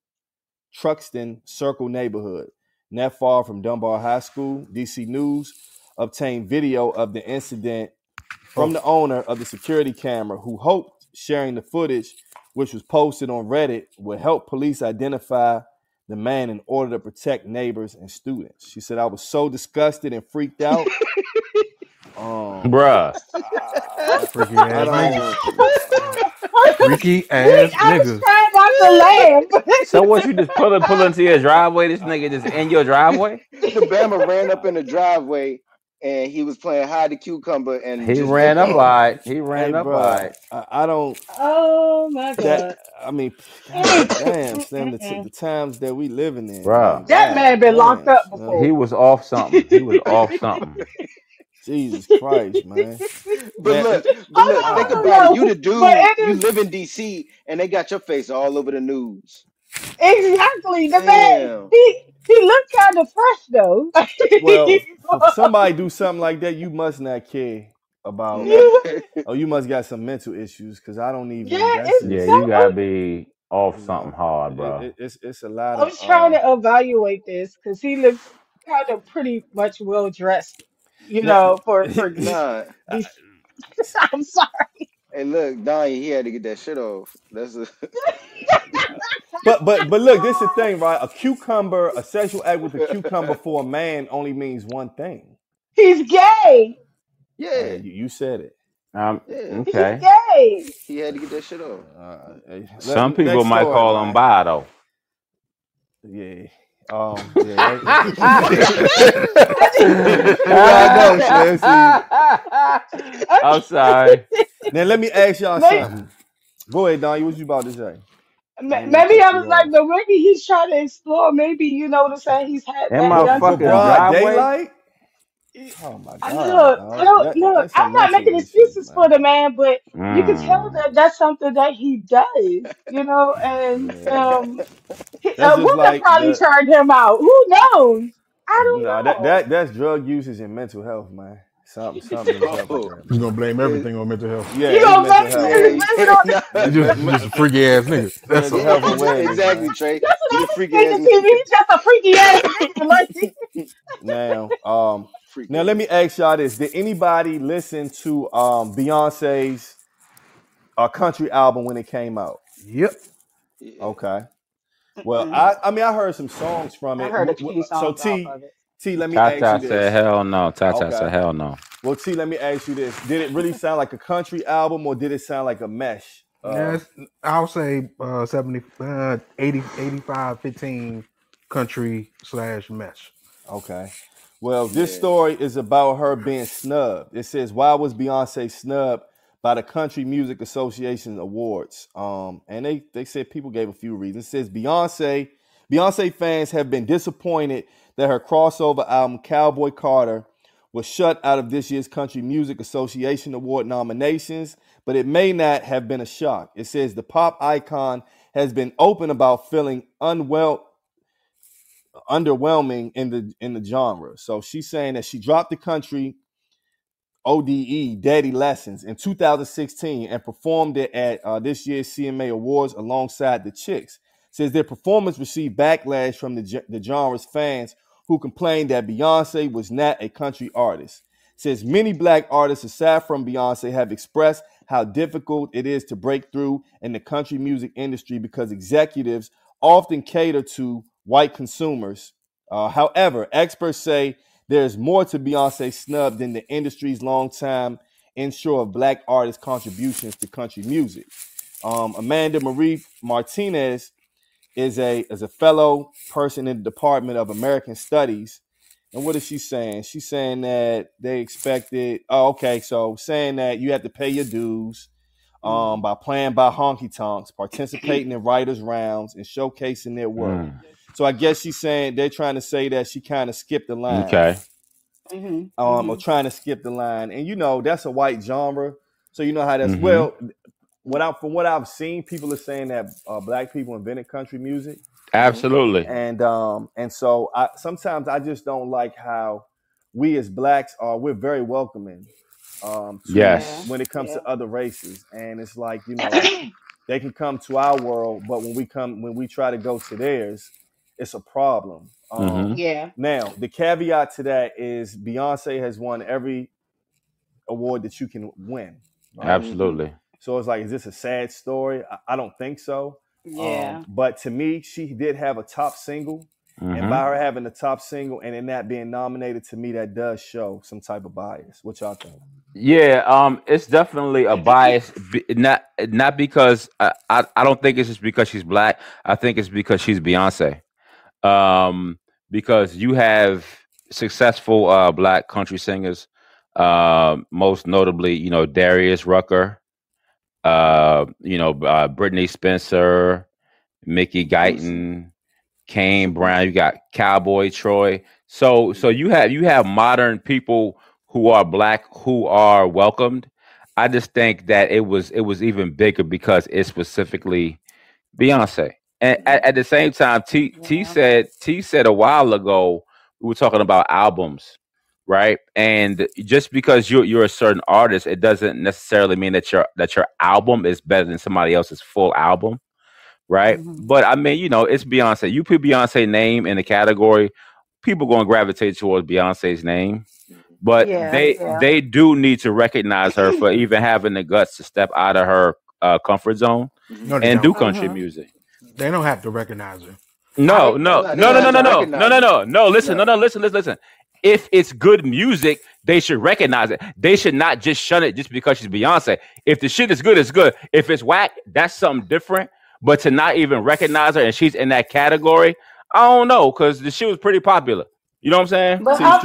Speaker 1: Circle neighborhood, not far from Dunbar High School. DC News obtained video of the incident from the owner of the security camera, who hoped sharing the footage, which was posted on Reddit, would help police identify the man in order to protect neighbors and students. She said, I was so disgusted and freaked out.
Speaker 3: Bruh.
Speaker 6: Freaky
Speaker 1: I
Speaker 6: ass niggas.
Speaker 1: don't.
Speaker 6: Freaky ass
Speaker 5: I was
Speaker 6: niggas.
Speaker 5: trying not to laugh.
Speaker 3: So what, you just pull into your driveway? This nigga just in your driveway?
Speaker 4: The Bama ran up in the driveway and he was playing hide the cucumber and
Speaker 3: He
Speaker 4: just
Speaker 3: ran
Speaker 4: took
Speaker 3: up all
Speaker 4: off.
Speaker 3: right. He
Speaker 1: Hey,
Speaker 3: ran up all
Speaker 1: bro,
Speaker 3: right.
Speaker 1: I don't.
Speaker 5: Oh my
Speaker 1: That
Speaker 5: God.
Speaker 1: I mean, God damn, Slim, the times that we living in, man.
Speaker 3: Bruh.
Speaker 5: That man
Speaker 1: God
Speaker 5: been locked
Speaker 1: damn,
Speaker 5: up
Speaker 1: Slim.
Speaker 3: He
Speaker 5: before.
Speaker 3: was off something. He was off something.
Speaker 1: Jesus Christ, man.
Speaker 4: But
Speaker 1: Now,
Speaker 4: look, think
Speaker 5: Oh,
Speaker 4: about it.
Speaker 5: no,
Speaker 4: You the
Speaker 5: no. But
Speaker 4: dude,
Speaker 5: it
Speaker 4: you
Speaker 5: is
Speaker 4: live in DC and they got your face all over the news.
Speaker 5: exactly the man.
Speaker 4: Damn.
Speaker 5: He looked kind of fresh though.
Speaker 1: well, for somebody to do something like that, you must not care about,
Speaker 4: No.
Speaker 5: You-
Speaker 1: or you must got some mental issues, because I don't even.
Speaker 5: yeah,
Speaker 1: That's
Speaker 5: it's
Speaker 3: Yeah,
Speaker 1: just,
Speaker 3: you
Speaker 5: no.
Speaker 3: gotta be off
Speaker 1: you
Speaker 3: something
Speaker 1: know,
Speaker 3: hard, bro.
Speaker 1: it's a lot
Speaker 5: I was trying
Speaker 1: of.
Speaker 5: to evaluate this because he looks kind of pretty much well dressed,
Speaker 1: Now,
Speaker 5: for
Speaker 4: Nah.
Speaker 5: these. I'm sorry.
Speaker 4: Hey, look, Donnie, he had to get that shit off. That's a
Speaker 1: but look, this is the thing, right? A sexual act with a cucumber for a man only means one thing.
Speaker 5: He's gay.
Speaker 4: yeah,
Speaker 1: You said it.
Speaker 4: yeah.
Speaker 5: He's
Speaker 3: Okay.
Speaker 5: gay.
Speaker 4: He had to get that shit off.
Speaker 3: Some people
Speaker 1: Next
Speaker 3: might
Speaker 1: story,
Speaker 3: call him
Speaker 1: man.
Speaker 3: bi though.
Speaker 1: Yeah. Yeah.
Speaker 5: I
Speaker 1: Y'all know, Slim.
Speaker 3: I'm sorry.
Speaker 1: Now let me ask y'all
Speaker 5: Maybe,
Speaker 1: something. Go ahead, Don. What you about to say? I ain't mean to
Speaker 5: maybe
Speaker 1: cut
Speaker 5: I
Speaker 1: you
Speaker 5: was like,
Speaker 1: off.
Speaker 5: no, maybe he's trying to explore. Maybe what I'm saying. He's had
Speaker 3: That
Speaker 5: that done to
Speaker 1: For
Speaker 3: motherfucker's
Speaker 5: him.
Speaker 1: broad
Speaker 3: driveway.
Speaker 1: daylight? Oh my
Speaker 5: I
Speaker 1: God,
Speaker 5: look,
Speaker 1: dog.
Speaker 5: look, look.
Speaker 1: That's
Speaker 5: I'm
Speaker 1: some
Speaker 5: not
Speaker 1: mental
Speaker 5: making
Speaker 1: issues,
Speaker 5: excuses for
Speaker 1: man.
Speaker 5: the man, but you can tell
Speaker 3: Mm.
Speaker 5: that that's something that he does, and
Speaker 1: Yeah.
Speaker 5: a
Speaker 1: That's just
Speaker 5: woman
Speaker 1: like
Speaker 5: probably
Speaker 1: the
Speaker 5: turned him out. Who knows? I
Speaker 1: no,
Speaker 5: don't know.
Speaker 1: that's drug usage and mental health, man. Something is up with
Speaker 4: Oh,
Speaker 1: that,
Speaker 6: You're
Speaker 1: man.
Speaker 6: gonna blame
Speaker 4: it,
Speaker 6: everything on mental health.
Speaker 5: You
Speaker 1: Yeah, it's
Speaker 5: gonna
Speaker 1: mental
Speaker 5: blame
Speaker 1: health,
Speaker 4: yeah,
Speaker 5: blame
Speaker 1: man.
Speaker 5: it on?
Speaker 6: You just a freaky ass nigga. That's
Speaker 1: Mental
Speaker 6: all.
Speaker 1: health
Speaker 5: That's
Speaker 1: awareness,
Speaker 4: exactly,
Speaker 1: man.
Speaker 4: Trey.
Speaker 5: what
Speaker 4: He
Speaker 5: I
Speaker 4: a
Speaker 5: was
Speaker 4: freaky ass
Speaker 5: thinking, TV.
Speaker 4: nigga.
Speaker 5: He's just a freaky ass nigga. Like,
Speaker 1: Now,
Speaker 4: Freaky
Speaker 1: now let
Speaker 4: ass
Speaker 1: me
Speaker 4: nigga.
Speaker 1: ask y'all this: did anybody listen to Beyonce's country album when it came out?
Speaker 6: Yep.
Speaker 4: Yeah.
Speaker 1: Okay. Well,
Speaker 5: mm-mm.
Speaker 1: I mean, I heard some songs from
Speaker 5: I
Speaker 1: it.
Speaker 5: heard a few
Speaker 1: So
Speaker 5: songs off
Speaker 1: T,
Speaker 5: of it.
Speaker 1: let me ask
Speaker 3: Tata
Speaker 1: you
Speaker 3: said
Speaker 1: this.
Speaker 3: hell no. Tata said
Speaker 1: Okay.
Speaker 3: hell no.
Speaker 1: Well, T, let me ask you this: did it really sound like a country album, or did it sound like a mesh?
Speaker 6: Yes, I'll say 70, 80, 85, 15 country / mesh.
Speaker 1: Okay. Well, this
Speaker 4: Yeah.
Speaker 1: story is about her being snubbed. It says, why was Beyonce snubbed by the Country Music Association Awards? And they said people gave a few reasons. It says Beyonce fans have been disappointed that her crossover album Cowboy Carter was shut out of this year's Country Music Association Award nominations, but it may not have been a shock. It says the pop icon has been open about feeling underwhelming in the genre. So she's saying that she dropped the country ODE Daddy Lessons in 2016 and performed it at this year's CMA Awards alongside the Chicks. Says their performance received backlash from the genre's fans who complained that Beyonce was not a country artist. says many black artists aside from Beyonce have expressed how difficult it is to break through in the country music industry because executives often cater to white consumers. However, experts say there's more to Beyonce's snub than the industry's longtime ensure of black artists' contributions to country music. Amanda Marie Martinez is a fellow person in the Department of American Studies. And what is she saying? She's saying that they expected. Oh, okay. So saying that you have to pay your dues by playing by honky tonks, participating in writers' rounds, and showcasing their work. So I guess she's saying they're trying to say that she kind of skipped the line.
Speaker 3: Okay.
Speaker 1: Or trying to skip the line. And you know, that's a white genre. So you know how that's well. From what I've seen, people are saying that black people invented country music.
Speaker 3: Absolutely.
Speaker 1: And so sometimes I just don't like how we as blacks we're very welcoming when it comes to other races. And it's like, you know, they can come to our world, but when we try to go to theirs, it's a problem. Now, the caveat to that is Beyonce has won every award that you can win. Right?
Speaker 3: Absolutely.
Speaker 1: So it's like, is this a sad story? I don't think so. But to me, she did have a top single. And by her having the top single and it not being nominated, to me, that does show some type of bias. What y'all think?
Speaker 3: Yeah, it's definitely a bias. Not because I don't think it's just because she's black. I think it's because she's Beyonce. Because you have successful black country singers, most notably, you know, Darius Rucker, Brittany Spencer, Mickey Guyton, Kane Brown. You got Cowboy Troy. So you have modern people who are black who are welcomed. I just think that it was even bigger because it's specifically Beyonce. And at the same time, T said a while ago, we were talking about albums, right? And just because you're a certain artist, it doesn't necessarily mean that your album is better than somebody else's full album, right? But I mean, you know, it's Beyonce. You put Beyonce name in the category, people going to gravitate towards Beyonce's name. But they do need to recognize her for even having the guts to step out of her comfort zone and do country music.
Speaker 6: They don't have to recognize her.
Speaker 3: No. Listen. If it's good music, they should recognize it. They should not just shun it just because she's Beyonce. If the shit is good, it's good. If it's whack, that's something different. But to not even recognize her and she's in that category, I don't know, because the shit was pretty popular. You know what I'm saying?
Speaker 5: But I'm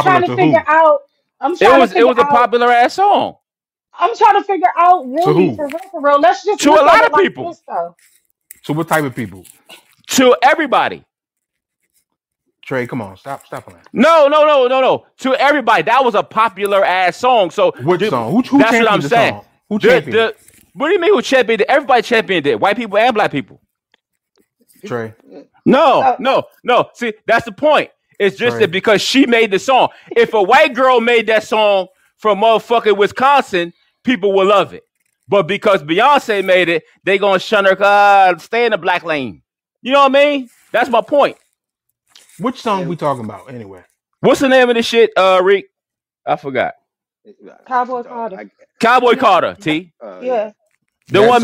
Speaker 5: trying to figure out.
Speaker 3: It was a popular ass song.
Speaker 5: I'm trying to figure out really for real. Let's just
Speaker 3: to a lot of people.
Speaker 5: This, though.
Speaker 6: To what type of people?
Speaker 3: To everybody.
Speaker 6: Trey, come on, stop on that.
Speaker 3: No. To everybody, that was a popular ass song. So
Speaker 6: which song? Who
Speaker 3: that's what I'm saying.
Speaker 6: Song? Who championed?
Speaker 3: What do you mean who championed it? Everybody championed it. White people and black people.
Speaker 6: Trey.
Speaker 3: No. See, that's the point. It's just that because she made the song. If a white girl made that song from motherfucking Wisconsin, people will love it. But because Beyonce made it, they gonna shun her. Stay in the black lane. You know what I mean? That's my point.
Speaker 6: Which song we talking about anyway?
Speaker 3: What's the name of this shit, Rick? I forgot.
Speaker 5: Cowboy Carter.
Speaker 3: Cowboy Carter. T.
Speaker 5: Yeah.
Speaker 3: The one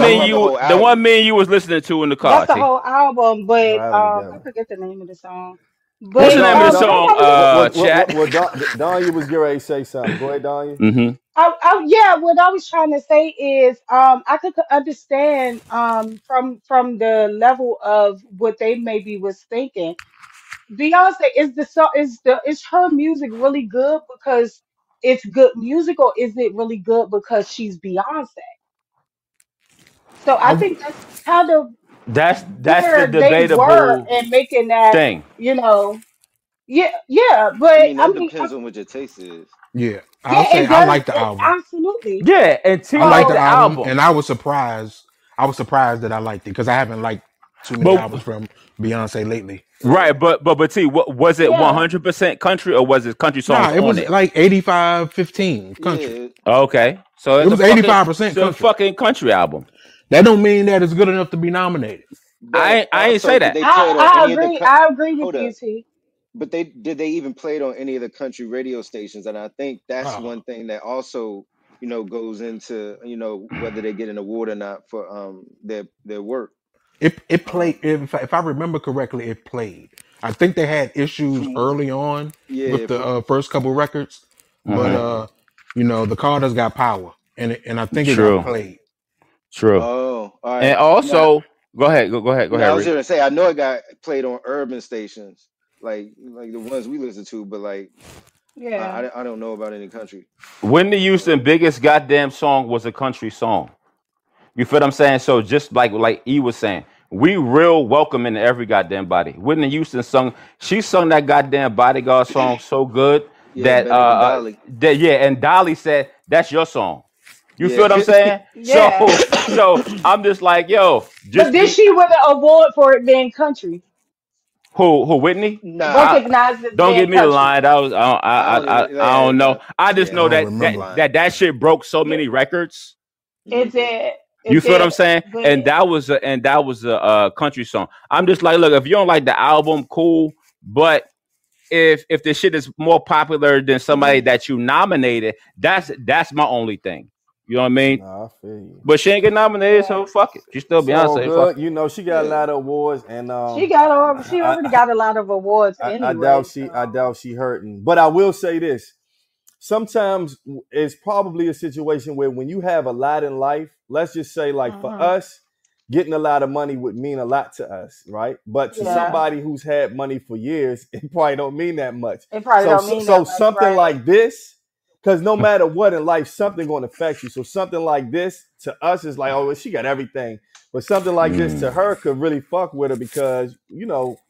Speaker 3: me and you was listening to in the car.
Speaker 5: That's the whole album, but I forget the name of the song. But,
Speaker 3: what's the name of the song? Chat.
Speaker 1: Well, Danya was getting ready to say something. Go ahead, Danya.
Speaker 5: What I was trying to say is, I could understand from the level of what they maybe was thinking. Beyonce is her music really good because it's good music, or is it really good because she's Beyonce? So I think that's kind of
Speaker 3: that's
Speaker 5: where
Speaker 3: the debatable
Speaker 5: they were and making that
Speaker 3: thing.
Speaker 5: You know. Yeah, but
Speaker 4: that depends on what your taste is.
Speaker 6: Yeah, I like the album.
Speaker 5: Absolutely.
Speaker 3: Yeah, and T
Speaker 6: I like the album, and I was surprised. That I liked it because I haven't liked too many albums from Beyonce lately.
Speaker 3: Right, but T, was it 100% country or was it country songs?
Speaker 6: Nah, it was like 85-15 country.
Speaker 3: Yeah. Okay, so
Speaker 6: it was 85%
Speaker 3: country. Fucking country album.
Speaker 6: That don't mean that it's good enough to be nominated.
Speaker 3: I ain't say that.
Speaker 5: I agree with you, T.
Speaker 4: but did they even play it on any of the country radio stations? And I think that's
Speaker 6: Oh,
Speaker 4: one thing that also, goes into, whether they get an award or not for their work.
Speaker 6: it played.
Speaker 4: Um,
Speaker 6: If I remember correctly, it played. I think they had issues
Speaker 4: from
Speaker 6: early on
Speaker 4: yeah,
Speaker 6: with the first couple records, but
Speaker 3: Mm-hmm.
Speaker 4: right.
Speaker 6: the Carters got power, and I think it got
Speaker 3: True.
Speaker 6: played.
Speaker 3: True.
Speaker 4: Oh, all
Speaker 3: And
Speaker 4: right. Now,
Speaker 3: also, go ahead. Go ahead. Go
Speaker 4: now
Speaker 3: ahead,
Speaker 4: I was
Speaker 3: Reed.
Speaker 4: gonna say I know it got played on urban stations, like the ones we listen to, but like
Speaker 5: Yeah.
Speaker 4: I don't know about any country.
Speaker 3: Whitney
Speaker 4: So
Speaker 3: Houston biggest goddamn song was a country song. You feel what I'm saying? So just like E was saying, we real welcome in every goddamn body. Whitney Houston she sung that goddamn Bodyguard song so good
Speaker 4: yeah, better than Dolly.
Speaker 3: that yeah, and Dolly said that's your song. You feel
Speaker 4: Yeah.
Speaker 3: what I'm saying?
Speaker 5: Yeah.
Speaker 3: So I'm just like, yo,
Speaker 5: But
Speaker 3: just
Speaker 5: did
Speaker 3: be
Speaker 5: she win an award for it being country?
Speaker 3: who Whitney?
Speaker 4: Nah,
Speaker 5: Recognized as
Speaker 3: Don't
Speaker 5: being
Speaker 3: give me the
Speaker 5: country.
Speaker 3: line. That was
Speaker 4: I don't even.
Speaker 3: I
Speaker 4: Yeah,
Speaker 3: don't know.
Speaker 4: no,
Speaker 3: I just
Speaker 6: I
Speaker 4: yeah,
Speaker 3: know
Speaker 6: don't
Speaker 3: that
Speaker 6: remember.
Speaker 3: that shit broke so
Speaker 5: Yeah,
Speaker 3: many records.
Speaker 4: hmm
Speaker 5: it did.
Speaker 3: You
Speaker 5: It
Speaker 3: feel what I'm
Speaker 5: did.
Speaker 3: saying?
Speaker 5: But
Speaker 3: And that was a country song. I'm just like, look, if you don't like the album, cool. But if the shit is more popular than somebody that you nominated, that's my only thing. You know what I mean?
Speaker 1: Nah, I feel you.
Speaker 3: But she ain't get nominated,
Speaker 5: yeah.
Speaker 3: so fuck it. She's still
Speaker 1: It's all
Speaker 3: Beyonce. Fuck
Speaker 1: good.
Speaker 3: it.
Speaker 1: She got a
Speaker 4: yeah.
Speaker 1: lot of awards, and
Speaker 5: She already
Speaker 1: I,
Speaker 5: got a lot of awards anyway,
Speaker 1: I
Speaker 5: so
Speaker 1: doubt she hurting. But I will say this: sometimes it's probably a situation where when you have a lot in life, let's just say like for
Speaker 5: mhm.
Speaker 1: us, getting a lot of money would mean a lot to us, right? But to
Speaker 5: Yeah.
Speaker 1: somebody who's had money for years, it probably don't mean that much.
Speaker 5: It probably don't mean
Speaker 1: So
Speaker 5: that much,
Speaker 1: something
Speaker 5: right?
Speaker 1: like this, because no matter what in life, something going to affect you. So something like this to us is like, oh, well, she got everything. But something like this to
Speaker 3: Mm.
Speaker 1: her could really fuck with her because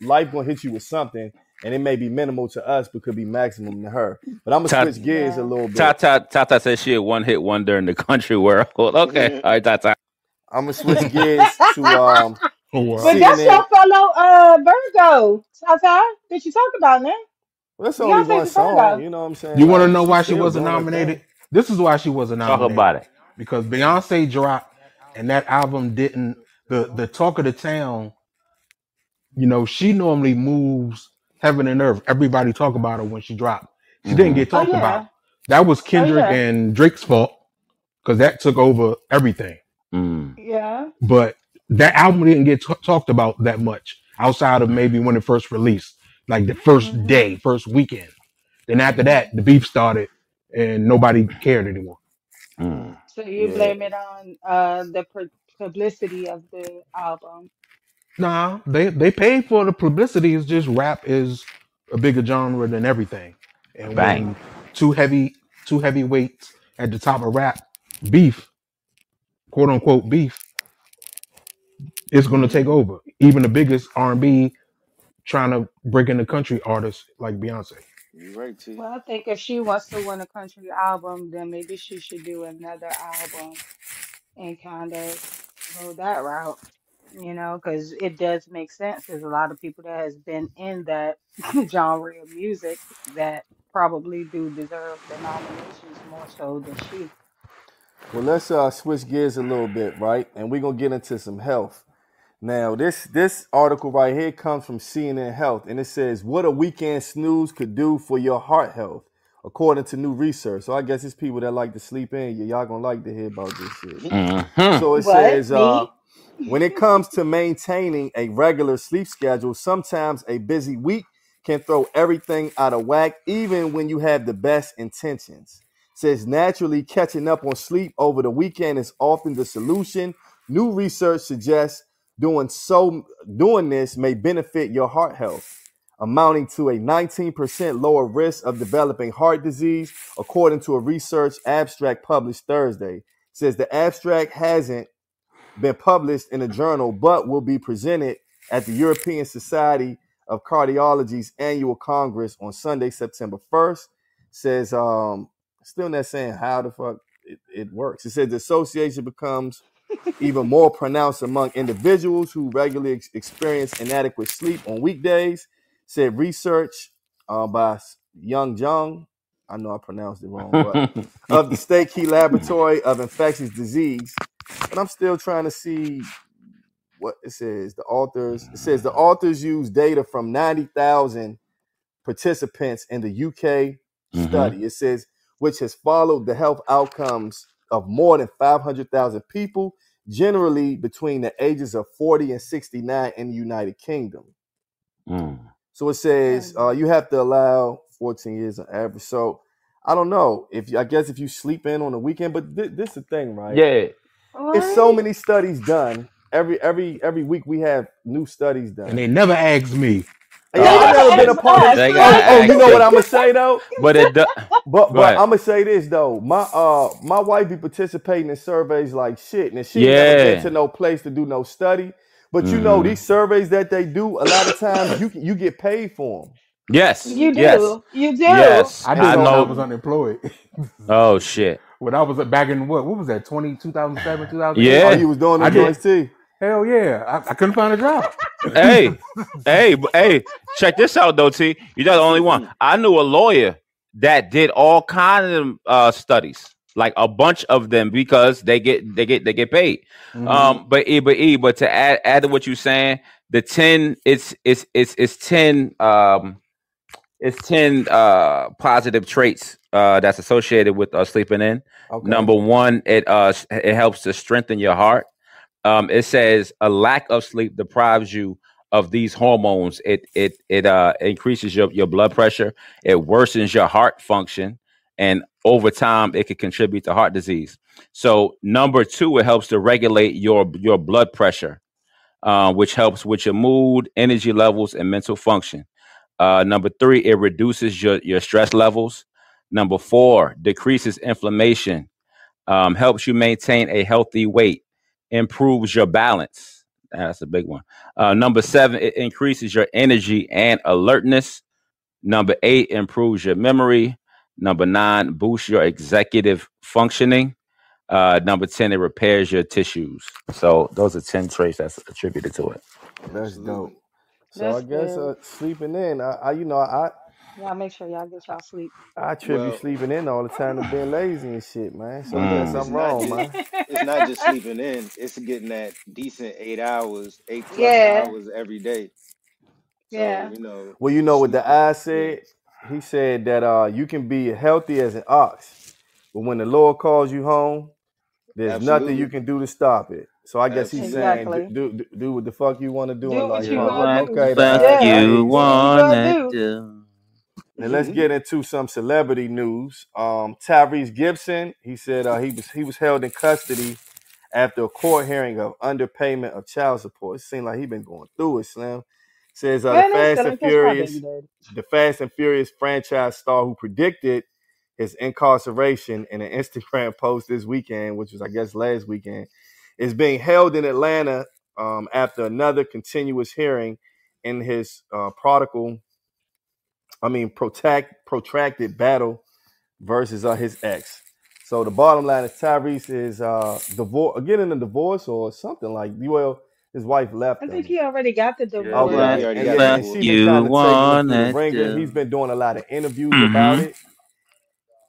Speaker 1: life gonna hit you with something, and it may be minimal to us, but could be maximum to her. But I'm gonna
Speaker 3: Ta
Speaker 1: switch gears a
Speaker 5: Yeah.
Speaker 1: little bit.
Speaker 3: Tata said she a one hit wonder in the country world. Okay, all right, Tata.
Speaker 1: I'm gonna switch gears to
Speaker 6: Oh
Speaker 5: But
Speaker 6: wow!
Speaker 5: that's your
Speaker 1: CNN.
Speaker 5: fellow Virgo, Tata, that you talk about, man.
Speaker 1: Well, that's only one
Speaker 5: Beyonce's a
Speaker 1: song.
Speaker 5: Virgo.
Speaker 1: You know what I'm saying?
Speaker 6: You want to
Speaker 1: Like
Speaker 6: know
Speaker 1: she's
Speaker 6: why she
Speaker 1: still
Speaker 6: wasn't
Speaker 1: doing her
Speaker 6: nominated?
Speaker 1: thing.
Speaker 6: This is why she wasn't
Speaker 3: Talk
Speaker 6: nominated
Speaker 3: about it.
Speaker 6: because Beyonce dropped, and that album didn't. The talk of the town. She normally moves heaven and earth. Everybody talk about her when she dropped. She didn't
Speaker 3: Hmm.
Speaker 6: get
Speaker 5: Oh
Speaker 6: talked about.
Speaker 5: yeah.
Speaker 6: That was
Speaker 5: Oh
Speaker 6: Kendrick
Speaker 5: yeah.
Speaker 6: and Drake's fault because that took over everything.
Speaker 3: Mm.
Speaker 5: Yeah.
Speaker 6: But that album didn't get talked about that much outside of maybe when it first released, like the first
Speaker 5: Hmm.
Speaker 6: day, first weekend. Then after that,
Speaker 5: Hmm.
Speaker 6: the beef started and nobody cared anymore.
Speaker 3: Mm.
Speaker 5: So you
Speaker 1: Yeah.
Speaker 5: blame it on the publicity of the album.
Speaker 6: Nah, they paid for the publicity. It's just rap is a bigger genre than everything. And
Speaker 3: Bang.
Speaker 6: when two heavy two heavyweights at the top of rap beef, quote unquote beef, it's gonna take
Speaker 5: Hmm.
Speaker 6: over. Even the biggest R&B trying to break into country artists like Beyonce.
Speaker 4: You're right, T.
Speaker 5: Well, I think if she wants to win a country album, then maybe she should do another album and kind of go that route, because it does make sense. There's a lot of people that has been in that genre of music that probably do deserve the nominations more so than she.
Speaker 1: Well, let's switch gears a little bit, right? And we're gonna get into some health. Now, this article right here comes from CNN Health, and it says what a weekend snooze could do for your heart health, according to new research. So I guess it's people that like to sleep in. Y'all gonna like to hear about this shit.
Speaker 3: Hmm.
Speaker 1: So it
Speaker 5: What?
Speaker 1: says
Speaker 5: Me?
Speaker 1: when it comes to maintaining a regular sleep schedule, sometimes a busy week can throw everything out of whack, even when you have the best intentions. Says naturally catching up on sleep over the weekend is often the solution. New research suggests doing this may benefit your heart health, amounting to a 19% lower risk of developing heart disease, according to a research abstract published Thursday. Says the abstract hasn't been published in a journal, but will be presented at the European Society of Cardiology's annual Congress on Sunday, September 1st. Says, still not saying how the fuck it works. It says the association becomes even more pronounced among individuals who regularly experience inadequate sleep on weekdays. Said research by Young Jung, I know I pronounced it wrong, but of the State Key Laboratory of Infectious Disease. But I'm still trying to see what it says. It says the authors use data from 90,000 participants in the UK
Speaker 3: Mm-hmm.
Speaker 1: study. It says, which has followed the health outcomes of more than 500,000 people, generally between the ages of 40 and 69 in the United Kingdom.
Speaker 3: Mm.
Speaker 1: So it says you have to allow 14 years on average. So I don't know I guess if you sleep in on the weekend, but this is the thing, right?
Speaker 3: Yeah.
Speaker 1: It's so
Speaker 5: What?
Speaker 1: many studies done. Every week we have new studies
Speaker 6: And
Speaker 1: done.
Speaker 6: they never asked me.
Speaker 1: Yeah,
Speaker 5: They
Speaker 1: I
Speaker 3: Oh
Speaker 5: never
Speaker 1: never been
Speaker 3: shit.
Speaker 1: a
Speaker 5: asked
Speaker 1: part of
Speaker 5: us,
Speaker 1: it.
Speaker 3: They gotta
Speaker 5: right?
Speaker 1: Oh, you
Speaker 3: ask
Speaker 1: know what
Speaker 3: T.
Speaker 1: I'm gonna say though?
Speaker 3: But it do-
Speaker 1: But
Speaker 3: go ahead.
Speaker 1: I'm gonna say this though. My wife be participating in surveys like shit, and she ain't never been
Speaker 3: Yeah.
Speaker 1: to no place to do no study. But you know
Speaker 3: Mm-hmm.
Speaker 1: these surveys that they do, a lot of times you get paid for them.
Speaker 3: Yes.
Speaker 5: You
Speaker 3: Yes.
Speaker 5: do. You do.
Speaker 3: Yes.
Speaker 6: I
Speaker 1: And
Speaker 6: did
Speaker 3: I
Speaker 6: it when I
Speaker 1: so
Speaker 6: was
Speaker 3: know.
Speaker 6: unemployed.
Speaker 3: Oh shit.
Speaker 6: When I was back in what was that, 2007, 2008?
Speaker 1: oh,
Speaker 3: Yeah.
Speaker 1: you was doing
Speaker 6: I
Speaker 1: them
Speaker 6: did.
Speaker 1: joints too.
Speaker 6: Hell yeah. I couldn't find a job.
Speaker 3: Hey. Hey. Check this out though, T. You're not the only one. I knew a lawyer that did all kinds of studies, like a bunch of them, because they get paid.
Speaker 6: Hmm.
Speaker 3: But to add to what you're saying, the 10 it's 10 it's 10 positive traits that's associated with sleeping in.
Speaker 1: Okay.
Speaker 3: Number one, it helps to strengthen your heart. It says a lack of sleep deprives you of these hormones. It increases your blood pressure. It worsens your heart function, and over time, it could contribute to heart disease. So number two, it helps to regulate your blood pressure, which helps with your mood, energy levels, and mental function. Number three, it reduces your stress levels. Number four, decreases inflammation, helps you maintain a healthy weight, improves your balance. That's a big one. Number seven, it increases your energy and alertness. Number eight, improves your memory. Number nine, boosts your executive functioning. Number 10, it repairs your tissues. So those are 10 traits that's attributed to it.
Speaker 1: That's dope.
Speaker 4: Absolutely.
Speaker 1: So I
Speaker 5: That's
Speaker 1: guess
Speaker 5: good.
Speaker 1: sleeping in, I
Speaker 5: Y'all make sure y'all get y'all sleep.
Speaker 1: I attribute
Speaker 4: Well,
Speaker 1: sleeping in all the time to being lazy and shit, man. So I
Speaker 4: well,
Speaker 1: guess
Speaker 3: Mm.
Speaker 1: I'm
Speaker 4: it's not
Speaker 1: wrong,
Speaker 4: just
Speaker 1: man.
Speaker 4: it's not just sleeping in. It's getting that decent 8 hours, 8+
Speaker 5: Yeah.
Speaker 4: hours every day. So
Speaker 5: Yeah.
Speaker 1: Well, you know what the
Speaker 4: sleeping.
Speaker 1: eye
Speaker 4: Yeah,
Speaker 1: said? He said that you can be healthy as an ox, but when the Lord calls you home, there's nothing you
Speaker 4: absolutely,
Speaker 1: can do to stop it. So I guess he's
Speaker 4: absolutely.
Speaker 1: saying
Speaker 5: Exactly.
Speaker 1: do what the fuck you want to do in
Speaker 5: Do what
Speaker 1: life,
Speaker 5: you
Speaker 3: Do
Speaker 1: huh?
Speaker 5: gonna
Speaker 3: what
Speaker 5: do.
Speaker 1: Okay, the
Speaker 3: fuck
Speaker 1: eye.
Speaker 5: Yeah.
Speaker 1: I hear
Speaker 3: you
Speaker 1: you,
Speaker 5: Do what
Speaker 1: son.
Speaker 5: you gonna
Speaker 3: wanna
Speaker 5: do.
Speaker 3: do.
Speaker 1: Now let's get into some celebrity news. Tyrese Gibson, he said he was held in custody after a court hearing of underpayment of child support. It seemed like he been going through it, Slim. Says
Speaker 5: Man, they still ain't catch my baby daddy.
Speaker 1: The Fast and Furious franchise star who predicted his incarceration in an Instagram post this weekend, which was I guess last weekend, is being held in Atlanta after another continuous hearing in his protracted battle versus his ex. So the bottom line is Tyrese is getting a divorce or something like. Well, his wife
Speaker 5: I
Speaker 1: left
Speaker 5: think
Speaker 1: him.
Speaker 5: he already got the
Speaker 3: Do
Speaker 5: divorce.
Speaker 4: He
Speaker 3: what
Speaker 1: Okay,
Speaker 4: already
Speaker 1: and
Speaker 4: got
Speaker 1: yeah,
Speaker 4: the
Speaker 3: fuck
Speaker 1: and she
Speaker 4: divorce.
Speaker 1: been
Speaker 3: you
Speaker 1: kind of taking him through the
Speaker 3: wanna
Speaker 1: ringer. He's
Speaker 3: do.
Speaker 1: been doing a lot of interviews about
Speaker 3: Mm-hmm.
Speaker 1: it,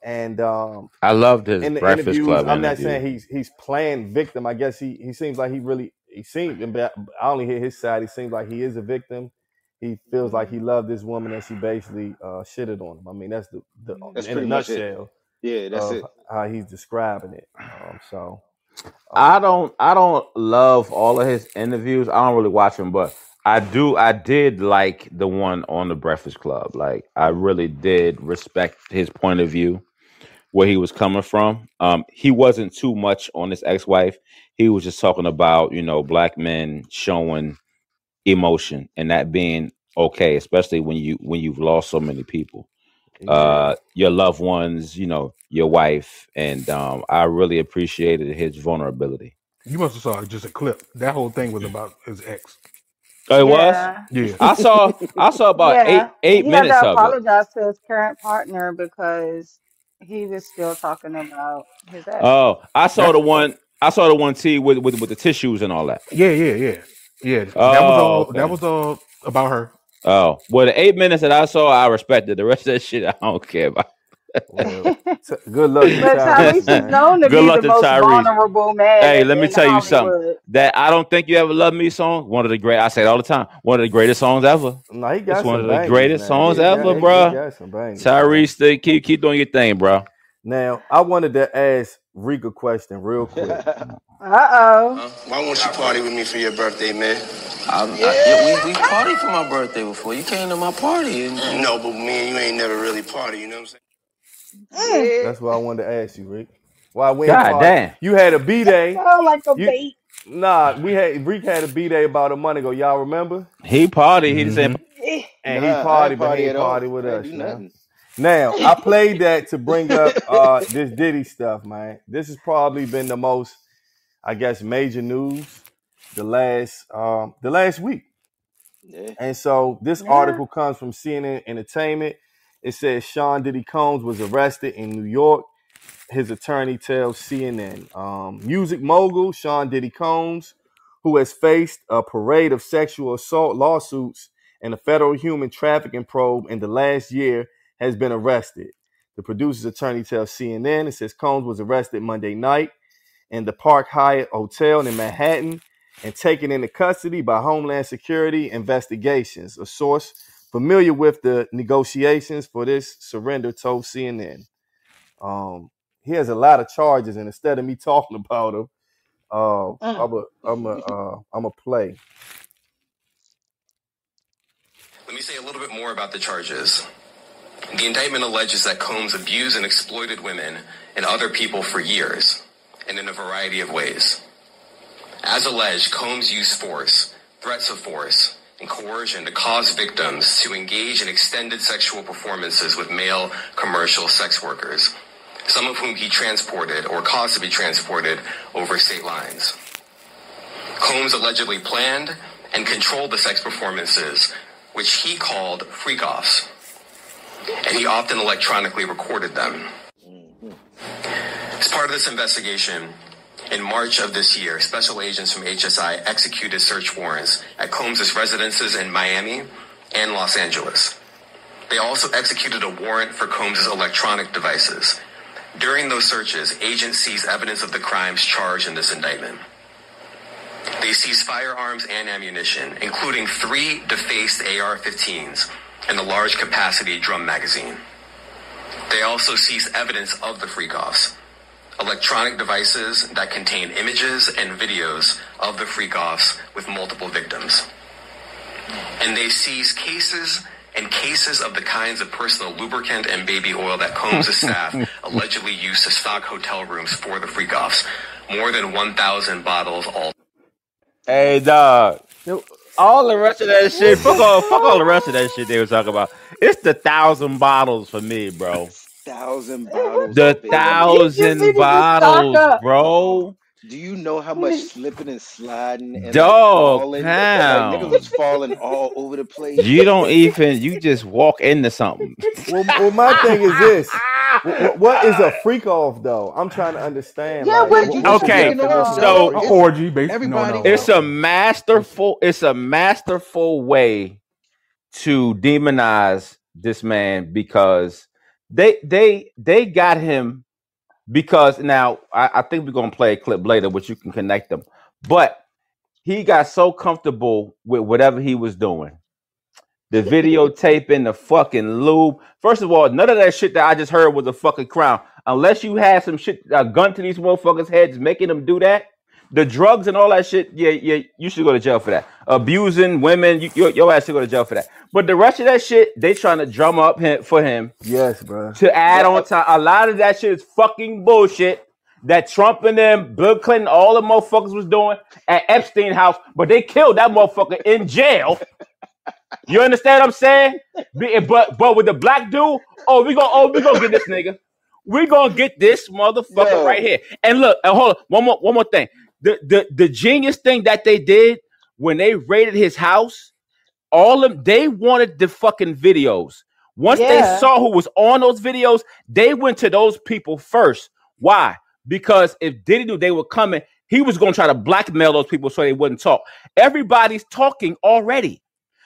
Speaker 1: and
Speaker 3: I loved his
Speaker 1: in the
Speaker 3: Breakfast
Speaker 1: interviews,
Speaker 3: Club
Speaker 1: I'm not
Speaker 3: interview.
Speaker 1: saying he's playing victim. I guess he seems like he seems. I only hear his side. He seems like he is a victim. He feels like he
Speaker 5: Hmm.
Speaker 1: loved this woman and she basically shitted on him. I mean, that's the
Speaker 4: That's
Speaker 1: in a
Speaker 4: pretty much it.
Speaker 1: nutshell
Speaker 4: Yeah, that's
Speaker 1: of
Speaker 4: it.
Speaker 1: how he's describing it. So
Speaker 3: I
Speaker 1: um,
Speaker 3: don't I don't love all of his interviews. I don't really watch them, but I did like the one on the Breakfast Club. Like I really did respect his point of view, where he was coming from. He wasn't too much on his ex-wife. He was just talking about, black men showing emotion and that being okay, especially when you've lost so many people.
Speaker 1: yeah,
Speaker 3: Your loved ones, your wife, and I really appreciated his vulnerability.
Speaker 6: You must have saw just a clip. That whole thing was about his ex.
Speaker 3: Oh, it was.
Speaker 5: Yeah.
Speaker 6: Yeah.
Speaker 3: I saw about
Speaker 5: Yeah.
Speaker 3: eight
Speaker 5: He had
Speaker 3: minutes
Speaker 5: to
Speaker 3: of it.
Speaker 5: apologize to his current partner because he was still talking about his ex.
Speaker 3: Oh, I saw
Speaker 6: That's
Speaker 3: the one. I saw the one T with the tissues and all that.
Speaker 6: yeah. That was
Speaker 3: Oh,
Speaker 6: all. That
Speaker 3: okay.
Speaker 6: was all about her.
Speaker 3: Oh, well, the 8 minutes that I saw, I respected. The rest of that shit, I don't care about.
Speaker 1: Well, good luck to
Speaker 5: But
Speaker 1: Tyrese,
Speaker 5: Tyrese is
Speaker 1: man.
Speaker 5: known to
Speaker 3: Good
Speaker 5: be
Speaker 3: luck
Speaker 5: the
Speaker 3: to
Speaker 5: most
Speaker 3: Tyrese.
Speaker 5: vulnerable man
Speaker 3: Hey, let me
Speaker 5: in
Speaker 3: tell you something.
Speaker 5: Hollywood.
Speaker 3: That I Don't Think You Ever Love Me song, one of the great. I say it all the time. One of the greatest songs ever.
Speaker 1: No, he
Speaker 3: It's
Speaker 1: got
Speaker 3: one
Speaker 1: some
Speaker 3: of the
Speaker 1: bangers
Speaker 3: greatest
Speaker 1: now.
Speaker 3: songs
Speaker 4: Yeah,
Speaker 3: ever,
Speaker 1: He
Speaker 3: bro.
Speaker 1: got some bangers, man.
Speaker 3: Tyrese, keep doing your thing, bro.
Speaker 1: Now, I wanted to ask Rick a question real quick.
Speaker 5: Uh-oh.
Speaker 2: Why won't you party with me for your birthday, man?
Speaker 7: We partied for my birthday before. You came to my party.
Speaker 2: No, but me and you ain't never really party, you know what I'm saying?
Speaker 4: Yeah.
Speaker 1: That's what I wanted to ask you, Rick. Why we ain't
Speaker 3: God
Speaker 1: party?
Speaker 3: damn.
Speaker 1: You had a B-Day.
Speaker 5: Sound like a
Speaker 1: You
Speaker 5: bait.
Speaker 1: Rick had a B-Day about a month ago. Y'all remember?
Speaker 3: He party. He just
Speaker 6: Mhm.
Speaker 3: saying,
Speaker 1: And he
Speaker 4: Nah, I ain't
Speaker 1: partied, but he
Speaker 4: party
Speaker 1: ain't
Speaker 4: at all.
Speaker 1: party with
Speaker 4: I ain't
Speaker 1: us,
Speaker 4: do
Speaker 1: man.
Speaker 4: nothing.
Speaker 1: Now, I played that to bring up this Diddy stuff, man. This has probably been the most, I guess, major news the last week.
Speaker 4: Yeah.
Speaker 1: And so this
Speaker 5: Yeah.
Speaker 1: article comes from CNN Entertainment. It says Sean Diddy Combs was arrested in New York. His attorney tells CNN. Music mogul Sean Diddy Combs, who has faced a parade of sexual assault lawsuits and a federal human trafficking probe in the last year, has been arrested. The producer's attorney tells CNN. It says Combs was arrested Monday night in the Park Hyatt Hotel in Manhattan and taken into custody by Homeland Security investigations. A source familiar with the negotiations for this surrender told CNN. He has a lot of charges, and instead of me talking about him, I'm a play.
Speaker 8: Let me say a little bit more about the charges. The indictment alleges that Combs abused and exploited women and other people for years, and in a variety of ways. As alleged, Combs used force, threats of force, and coercion to cause victims to engage in extended sexual performances with male commercial sex workers, some of whom he transported or caused to be transported over state lines. Combs allegedly planned and controlled the sex performances, which he called freak-offs, and he often electronically recorded them. As part of this investigation, in March of this year, special agents from HSI executed search warrants at Combs' residences in Miami and Los Angeles. They also executed a warrant for Combs' electronic devices. During those searches, agents seized evidence of the crimes charged in this indictment. They seized firearms and ammunition, including 3 defaced AR-15s and a large capacity drum magazine. They also seized evidence of the freak-offs, electronic devices that contain images and videos of the freak-offs with multiple victims. And they seized cases and cases of the kinds of personal lubricant and baby oil that Combs' staff allegedly used to stock hotel rooms for the freak-offs. More than 1,000 bottles all.
Speaker 3: hey, dog. All the rest of that shit, fuck all the rest of that shit they were talking about. It's the 1,000 bottles for me, bro.
Speaker 4: 1,000 bottles
Speaker 3: The
Speaker 4: of baby oil.
Speaker 5: You
Speaker 3: 1,000
Speaker 5: need to stock
Speaker 3: bottles,
Speaker 5: up.
Speaker 3: bro.
Speaker 4: Do you know how much slipping and sliding and like
Speaker 3: Dog
Speaker 4: falling? Like niggas was
Speaker 3: pound.
Speaker 4: falling all over the place.
Speaker 3: You just walk into something.
Speaker 1: Well, my thing is this. What is a freak off though? I'm trying to understand.
Speaker 5: Yeah,
Speaker 1: Like,
Speaker 5: what
Speaker 1: what's
Speaker 5: you
Speaker 1: the
Speaker 3: Okay,
Speaker 5: freaking
Speaker 1: definition
Speaker 5: off?
Speaker 1: of
Speaker 3: so
Speaker 1: a freak
Speaker 6: A
Speaker 1: off?
Speaker 6: orgy, basically.
Speaker 4: Everybody-
Speaker 6: No.
Speaker 3: it's a masterful way to demonize this man because they got him because now I think we're gonna play a clip later which you can connect them, but he got so comfortable with whatever he was doing. The videotaping, the fucking lube. First of all, none of that shit that I just heard was a fucking crown. Unless you had some shit, a gun to these motherfuckers' heads, making them do that. The drugs and all that shit, yeah, you should go to jail for that. Abusing women, your ass should go to jail for that. But the rest of that shit, they trying to drum up for him
Speaker 1: Yes, bro.
Speaker 3: to add
Speaker 4: But,
Speaker 3: on time. A lot of that shit is fucking bullshit that Trump and them, Bill Clinton, all the motherfuckers was doing at Epstein house, but they killed that motherfucker in jail. You understand what I'm saying? But with the black dude, we gonna get this nigga. We gonna get this motherfucker
Speaker 4: Yo.
Speaker 3: right here. And look, hold on, one more thing. The genius thing that they did when they raided his house, they wanted the fucking videos. Once they
Speaker 5: Yeah.
Speaker 3: saw who was on those videos, they went to those people first. Why? Because if Diddy knew they were coming, he was gonna try to blackmail those people so they wouldn't talk. Everybody's talking already.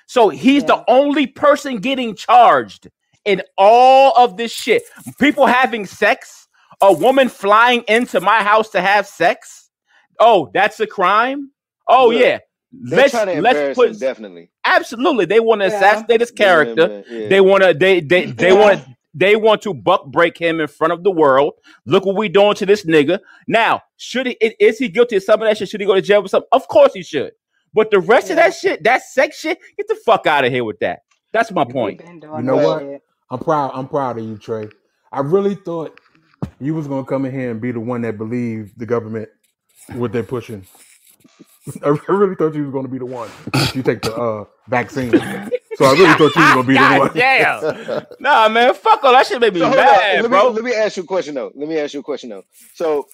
Speaker 3: So he's the only person getting charged in all of this shit. People having sex, a woman flying into my house to have sex. Oh, that's a crime. Oh
Speaker 4: Look,
Speaker 3: yeah,
Speaker 4: they're trying to
Speaker 3: let's
Speaker 4: embarrass
Speaker 3: put
Speaker 4: him, definitely.
Speaker 3: absolutely. They want to
Speaker 5: Yeah.
Speaker 3: assassinate his
Speaker 4: Give him,
Speaker 3: character.
Speaker 4: yeah.
Speaker 3: They want to
Speaker 5: Yeah.
Speaker 3: they want to buck break him in front of the world. Look what we doing to this nigga. Now, is he guilty of some of that shit? Should he go to jail for something? Of course he should. But the rest of
Speaker 5: Yeah.
Speaker 3: that shit, that sex shit, get the fuck out of here with that. That's my
Speaker 5: He
Speaker 3: point.
Speaker 5: been
Speaker 6: You
Speaker 5: doing
Speaker 6: know
Speaker 5: that
Speaker 6: what?
Speaker 5: shit.
Speaker 6: I'm proud of you, Trey. I really thought you was gonna come in here and be the one that believed the government what they're pushing. I really thought you was gonna be the one if you take the vaccine. So I really thought you was gonna be the
Speaker 3: God
Speaker 6: one.
Speaker 3: damn. Nah, man, fuck all that shit made me
Speaker 4: So hold
Speaker 3: mad,
Speaker 4: on.
Speaker 3: bro.
Speaker 4: Let me ask you a question though. So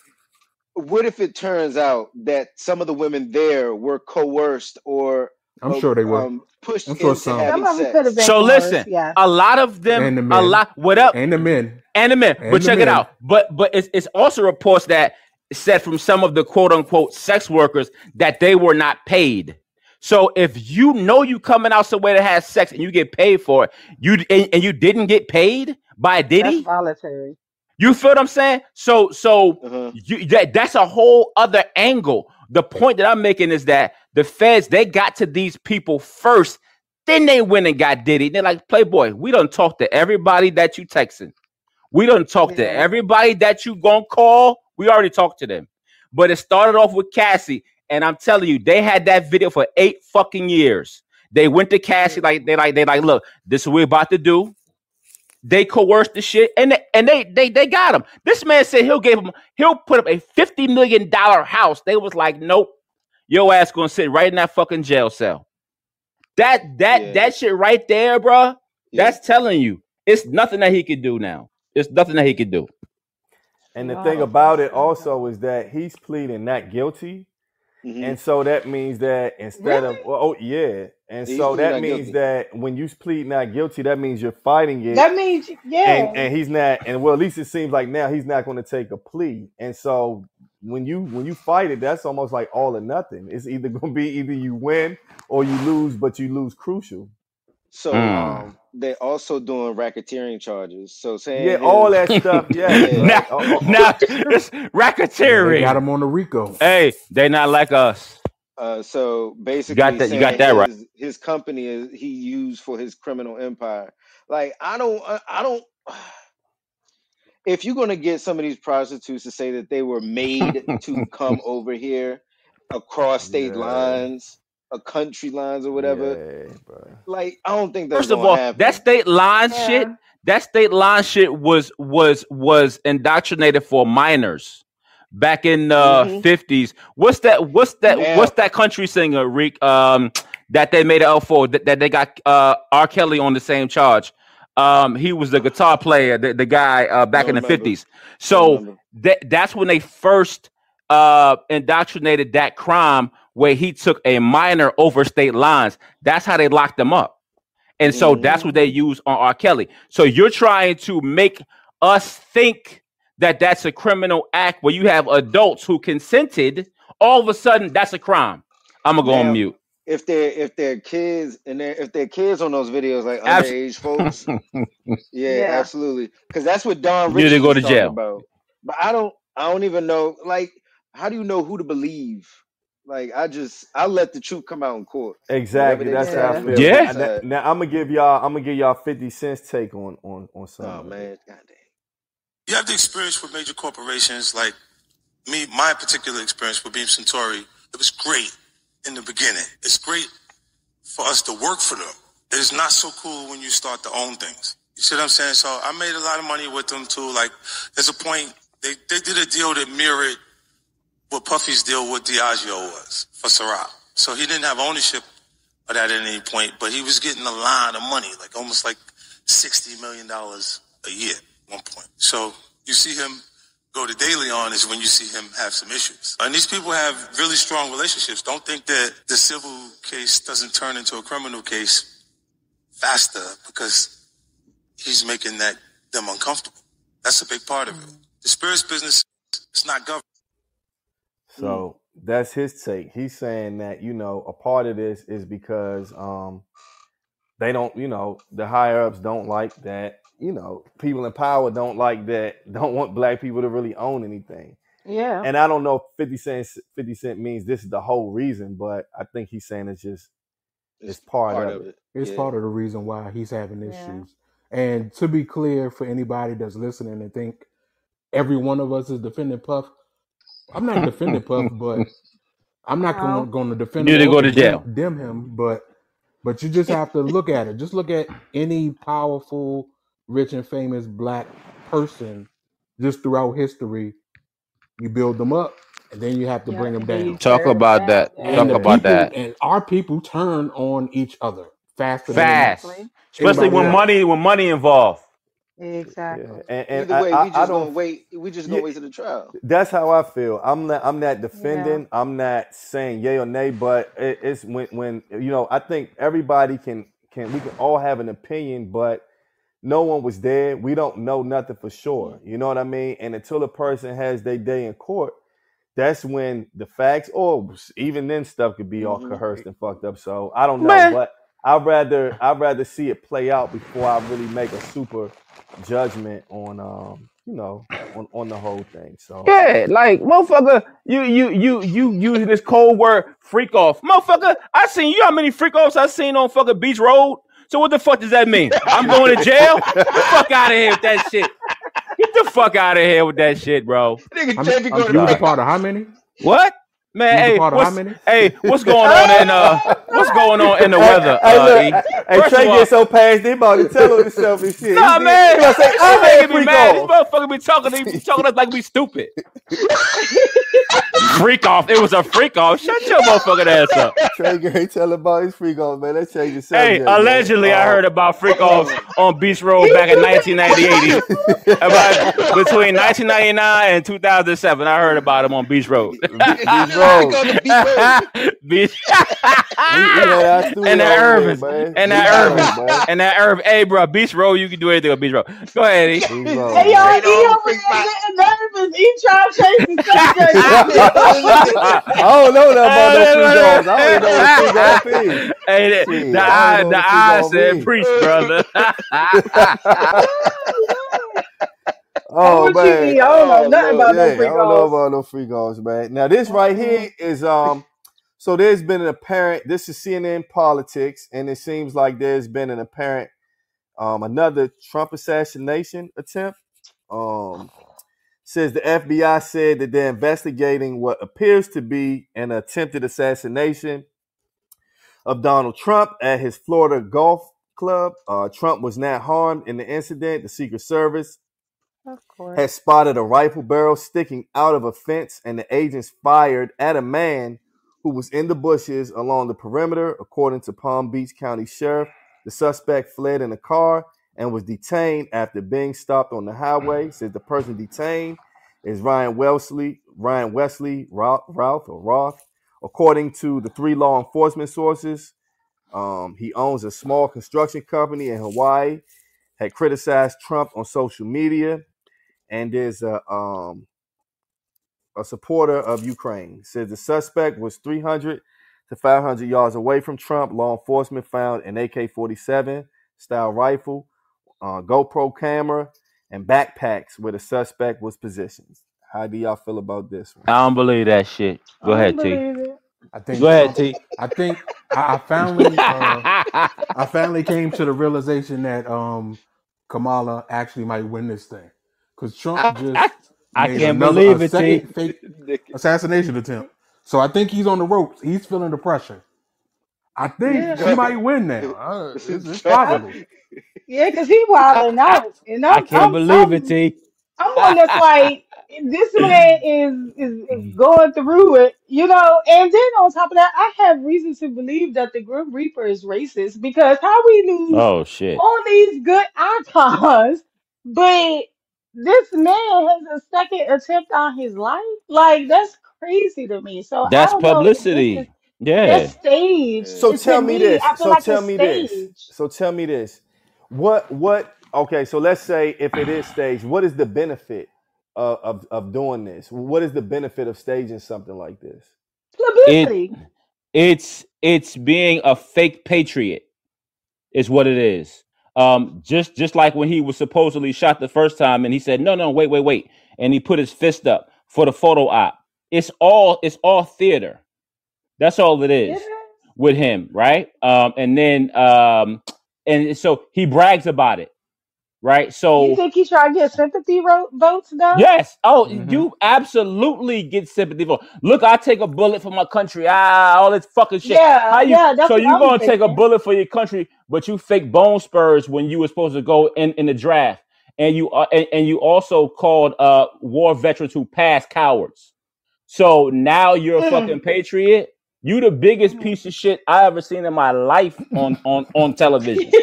Speaker 4: what if it turns out that some of the women there were coerced or
Speaker 6: I'm sure they were.
Speaker 4: pushed
Speaker 6: I'm sure
Speaker 4: into
Speaker 6: some.
Speaker 4: having
Speaker 5: Some of them could have
Speaker 4: sex?
Speaker 5: been
Speaker 3: So
Speaker 5: coerced.
Speaker 3: listen,
Speaker 5: Yeah.
Speaker 3: a lot of them,
Speaker 6: And the
Speaker 3: a
Speaker 6: men.
Speaker 3: lot. What up?
Speaker 6: And the men.
Speaker 3: And the men.
Speaker 6: And
Speaker 3: But
Speaker 6: the
Speaker 3: check it
Speaker 6: men.
Speaker 3: out. But it's also reports that said from some of the quote unquote sex workers that they were not paid. So if you know you coming out somewhere that has sex and you get paid for it, and you didn't get paid by
Speaker 5: That's
Speaker 3: Diddy,
Speaker 5: voluntary.
Speaker 3: you feel what I'm saying? So
Speaker 4: Uh-huh.
Speaker 3: that's a whole other angle. The point that I'm making is that the feds, they got to these people first, then they went and got Diddy. They're like, Playboy, we done talked to everybody that you texting. We done talked to
Speaker 5: Yeah.
Speaker 3: everybody that you gonna call. We already talked to them. But it started off with Cassie, and I'm telling you, they had that video for 8 fucking years. They went to Cassie like they like, look, this is what we're about to do. They coerced the shit, and they got him. This man said he'll put up a $50 million house. They was like, nope, your ass gonna sit right in that fucking jail cell. That shit right there, bro.
Speaker 4: Yeah.
Speaker 3: That's telling you, it's nothing that he could do now. It's nothing that he could do.
Speaker 1: And the
Speaker 5: No,
Speaker 1: thing
Speaker 5: that's
Speaker 1: about it
Speaker 5: true,
Speaker 1: also
Speaker 5: though.
Speaker 1: is that he's pleading not guilty.
Speaker 4: Mhm.
Speaker 1: And so that means that instead of,
Speaker 5: Really?
Speaker 1: oh yeah. And
Speaker 4: He's
Speaker 1: so
Speaker 4: pleading
Speaker 1: that
Speaker 4: not
Speaker 1: means
Speaker 4: guilty.
Speaker 1: that when you plead not guilty, that means you're fighting it.
Speaker 5: That means, yeah.
Speaker 1: And he's not, and well, at least it seems like now he's not going to take a plea. And so when you fight it, that's almost like all or nothing. It's either going to be either you win or you lose, but you lose crucial.
Speaker 4: So they're also doing racketeering charges. So saying
Speaker 1: Yeah, all
Speaker 4: his
Speaker 1: that stuff. Yes,
Speaker 4: Yeah.
Speaker 1: right.
Speaker 3: Now it's
Speaker 6: Yeah, they
Speaker 3: racketeering.
Speaker 6: got him on the RICO.
Speaker 3: Hey, they not like us.
Speaker 4: So
Speaker 3: You
Speaker 4: basically
Speaker 3: got that. You got that right.
Speaker 4: his company he used for his criminal empire. Like I don't if you're gonna get some of these prostitutes to say that they were made to come over here across state
Speaker 1: Yeah.
Speaker 4: lines, country lines or whatever,
Speaker 1: Yeah, bro.
Speaker 4: like I don't think that's
Speaker 3: First of
Speaker 4: gonna
Speaker 3: all,
Speaker 4: happen.
Speaker 3: that state line shit.
Speaker 5: Yeah.
Speaker 3: That state line shit was indoctrinated for minors back in the
Speaker 4: Mhm.
Speaker 3: 50s. What's that country singer, Rick? That they made it out for that they got R. Kelly on the same charge. He was the guitar player, the guy back in the
Speaker 4: Don't remember.
Speaker 3: 50s.
Speaker 4: Don't
Speaker 3: So
Speaker 4: remember.
Speaker 3: that's when they first indoctrinated that crime where he took a minor over state lines. That's how they locked him up. And so that's what they use on R. Kelly. So you're trying to make us think that that's a criminal act where you have adults who consented. All of a sudden, that's a crime. I'm gonna go on
Speaker 4: Now,
Speaker 3: mute.
Speaker 4: if they're kids and if they're kids on those videos, like
Speaker 3: Abs-
Speaker 4: underage folks, yeah,
Speaker 5: Yeah.
Speaker 4: absolutely, because that's what Don
Speaker 3: You need to
Speaker 4: Richards
Speaker 3: go
Speaker 4: was
Speaker 3: to
Speaker 4: talking
Speaker 3: jail.
Speaker 4: about. But I don't even know. Like, how do you know who to believe? Like, I let the truth come out in court.
Speaker 1: Exactly.
Speaker 4: Whatever
Speaker 1: That's
Speaker 4: they
Speaker 1: how I
Speaker 4: decide,
Speaker 1: feel.
Speaker 4: whatever
Speaker 3: Yeah.
Speaker 4: they decide.
Speaker 1: Now I'm gonna give y'all 50 Cent's take on some
Speaker 4: Oh
Speaker 1: of it.
Speaker 4: man, goddamn.
Speaker 2: You have the experience with major corporations like me, my particular experience with Beam Centauri. It was great in the beginning. It's great for us to work for them. It is not so cool when you start to own things. You see what I'm saying? So I made a lot of money with them too. Like, there's a point, they did a deal that mirrored what Puffy's deal with Diageo was for Ciroc. So he didn't have ownership of that at any point, but he was getting a lot of money, like almost like $60 million a year at one point. So you see him go to De Leon is when you see him have some issues. And these people have really strong relationships. Don't think that the civil case doesn't turn into a criminal case faster because he's making them uncomfortable. That's a big part of it. The spirits business is not government.
Speaker 1: So that's his take. He's saying that, a part of this is because they don't, the higher ups don't like that people in power don't like that, don't want black people to really own anything.
Speaker 5: Yeah.
Speaker 1: And I don't know if 50 Cent means this is the whole reason, but I think he's saying it's part of it.
Speaker 6: It's
Speaker 4: Yeah.
Speaker 6: part of the reason why he's having
Speaker 5: Yeah.
Speaker 6: issues. And to be clear, for anybody that's listening and think every one of us is defending Puff, I'm not defending Puff, but I'm not
Speaker 5: No.
Speaker 6: going to defend
Speaker 3: You
Speaker 6: him
Speaker 3: need to
Speaker 6: or
Speaker 3: go to jail.
Speaker 6: condemn him. But you just have to look at it. Just look at any powerful, rich, and famous black person just throughout history. You build them up, and then you have to bring them
Speaker 5: And then you
Speaker 6: down.
Speaker 3: Talk
Speaker 5: tear them
Speaker 3: about
Speaker 5: down.
Speaker 3: that.
Speaker 5: Yeah.
Speaker 3: Talk about
Speaker 6: people
Speaker 3: that.
Speaker 6: and our people turn on each other faster than
Speaker 3: Fast,
Speaker 5: Exactly.
Speaker 3: especially
Speaker 6: anybody
Speaker 3: when
Speaker 6: else.
Speaker 3: money involved.
Speaker 5: Exactly.
Speaker 1: Yeah, and
Speaker 4: Either way, we
Speaker 1: I
Speaker 4: just gonna
Speaker 1: don't.
Speaker 4: wait. We just
Speaker 1: Yeah,
Speaker 4: gonna wait to the trial.
Speaker 1: that's how I feel. I'm not
Speaker 5: Yeah.
Speaker 1: defending. I'm not saying yay or nay, but it's when I think everybody we can all have an opinion, but no one was there. We don't know nothing for sure. You know what I mean? And until a person has their day in court, that's when the facts, or even then, stuff could be all
Speaker 4: Hmm.
Speaker 1: coerced and fucked up. So I don't know,
Speaker 3: Man,
Speaker 1: but I'd rather see it play out before I really make a super judgment on on the whole thing. So
Speaker 3: yeah, like motherfucker, you using this cold word freak off, motherfucker. I seen you. How many freak offs I seen on fucking Beach Road? So what the fuck does that mean? I'm going to jail? Get the fuck out of here with that shit. Get the fuck out of here with that shit, bro.
Speaker 4: Nigga,
Speaker 6: I'm,
Speaker 4: Jamie going
Speaker 6: you was a
Speaker 4: to
Speaker 6: part of how many?
Speaker 3: What? Man,
Speaker 6: You was a
Speaker 3: hey,
Speaker 6: part of how many?
Speaker 3: what's going on in the weather?
Speaker 1: Hey, look,
Speaker 3: E?
Speaker 1: hey,
Speaker 3: First
Speaker 1: Trey
Speaker 3: of all,
Speaker 1: gets so past, they about to tell on himself and shit.
Speaker 3: nah, man,
Speaker 1: He gonna say,
Speaker 3: this
Speaker 1: I
Speaker 3: shit
Speaker 1: had
Speaker 3: making me
Speaker 1: freak
Speaker 3: mad. This
Speaker 1: off.
Speaker 3: motherfucker be talking us like we stupid. Freak off. It was a freak off. Shut your motherfucking ass up.
Speaker 1: Trey Gary tell about his freak off, man. Let's change the
Speaker 3: Hey,
Speaker 1: subject.
Speaker 3: allegedly, I heard about freak offs on Beach Road back in 1998. About between 1999 and 2007, I heard about him on Beach Road.
Speaker 1: Beach
Speaker 4: Road.
Speaker 3: Beach.
Speaker 1: And
Speaker 3: that Irving.
Speaker 1: man.
Speaker 3: And that Irving. And that Irving. Hey, bro, Beach Road, you can do anything on Beach Road. Go ahead, E.
Speaker 1: Beach Road.
Speaker 5: Hey, y'all,
Speaker 4: Ain't
Speaker 5: he
Speaker 4: no
Speaker 5: over
Speaker 4: freak
Speaker 5: there getting nervous. He trying to change the subject.
Speaker 1: I don't know nothing about no freak offs. I don't even know what freak off is.
Speaker 3: Hey,
Speaker 1: Shit,
Speaker 3: the
Speaker 1: I don't know what
Speaker 3: eye
Speaker 1: freak off
Speaker 3: said
Speaker 1: is.
Speaker 3: preach, brother.
Speaker 1: Oh
Speaker 5: What you
Speaker 1: man.
Speaker 5: mean? I don't know
Speaker 4: Oh,
Speaker 5: nothing
Speaker 4: Lord.
Speaker 5: about no
Speaker 1: Yeah,
Speaker 5: freak
Speaker 1: I don't know
Speaker 5: offs.
Speaker 1: about no freak offs, man. Now this right here is so there's been an apparent, this is CNN politics, and it seems like there's been an apparent another Trump assassination attempt. Says the FBI said that they're investigating what appears to be an attempted assassination of Donald Trump at his Florida golf club. Trump was not harmed in the incident. The Secret Service
Speaker 5: Of course.
Speaker 1: had spotted a rifle barrel sticking out of a fence, and the agents fired at a man who was in the bushes along the perimeter. According to Palm Beach County Sheriff, the suspect fled in a car and was detained after being stopped on the highway. Says the person detained is Ryan Wesley Roth. According to the three law enforcement sources, he owns a small construction company in Hawaii, had criticized Trump on social media, and is a supporter of Ukraine. Says the suspect was 300 to 500 yards away from Trump. Law enforcement found an AK-47 style rifle, GoPro camera, and backpacks where the suspect was positioned. How do y'all feel about this one?
Speaker 3: I don't believe that shit. Go ahead, T.
Speaker 6: I think
Speaker 3: Go ahead, T.
Speaker 6: I think I finally came to the realization that Kamala actually might win this thing because Trump just
Speaker 3: I
Speaker 6: made
Speaker 3: can't
Speaker 6: another
Speaker 3: believe
Speaker 6: a
Speaker 3: it,
Speaker 6: second
Speaker 3: T.
Speaker 6: fake assassination attempt. So I think he's on the ropes. He's feeling the pressure. I think she might win now. It's possible.
Speaker 5: Yeah, because he wilding out, and
Speaker 3: I can't believe it, T.
Speaker 5: I'm one that's like, this man is going through it, you know. And then on top of that, I have reason to believe that the Grim Reaper is racist because how we lose
Speaker 3: Oh shit.
Speaker 5: all these good icons, but this man has a second attempt on his life. Like that's crazy to me. So I
Speaker 3: That's
Speaker 5: don't know if this is
Speaker 3: publicity. Yeah.
Speaker 5: that's staged.
Speaker 1: So
Speaker 5: To
Speaker 1: tell me
Speaker 5: me,
Speaker 1: this.
Speaker 5: I feel like it's staged.
Speaker 1: So tell me this. What okay, so let's say if it is staged, what is the benefit of doing this? What is the benefit of staging something like this?
Speaker 3: It
Speaker 5: Publicity.
Speaker 3: it's being a fake patriot is what it is. Just like when he was supposedly shot the first time, and he said, "No, wait," and he put his fist up for the photo op. It's all theater. That's all it
Speaker 5: It
Speaker 3: is
Speaker 5: is.
Speaker 3: with him, right? And so he brags about it, right?
Speaker 5: You
Speaker 3: So
Speaker 5: think he tried to get sympathy votes though?
Speaker 3: yes. Oh,
Speaker 6: Mm-hmm.
Speaker 3: you absolutely get sympathy for. Look, I take a bullet for my country. All this fucking shit. How you?
Speaker 5: Yeah, that's
Speaker 3: So
Speaker 5: what
Speaker 3: you
Speaker 5: I'm
Speaker 3: gonna take a
Speaker 5: thinking.
Speaker 3: bullet for your country, but you fake bone spurs when you were supposed to go in the draft, and you also called war veterans who passed cowards. So now you're a fucking
Speaker 5: Mm.
Speaker 3: patriot. You the biggest
Speaker 5: Mhm.
Speaker 3: piece of shit I ever seen in my life on television,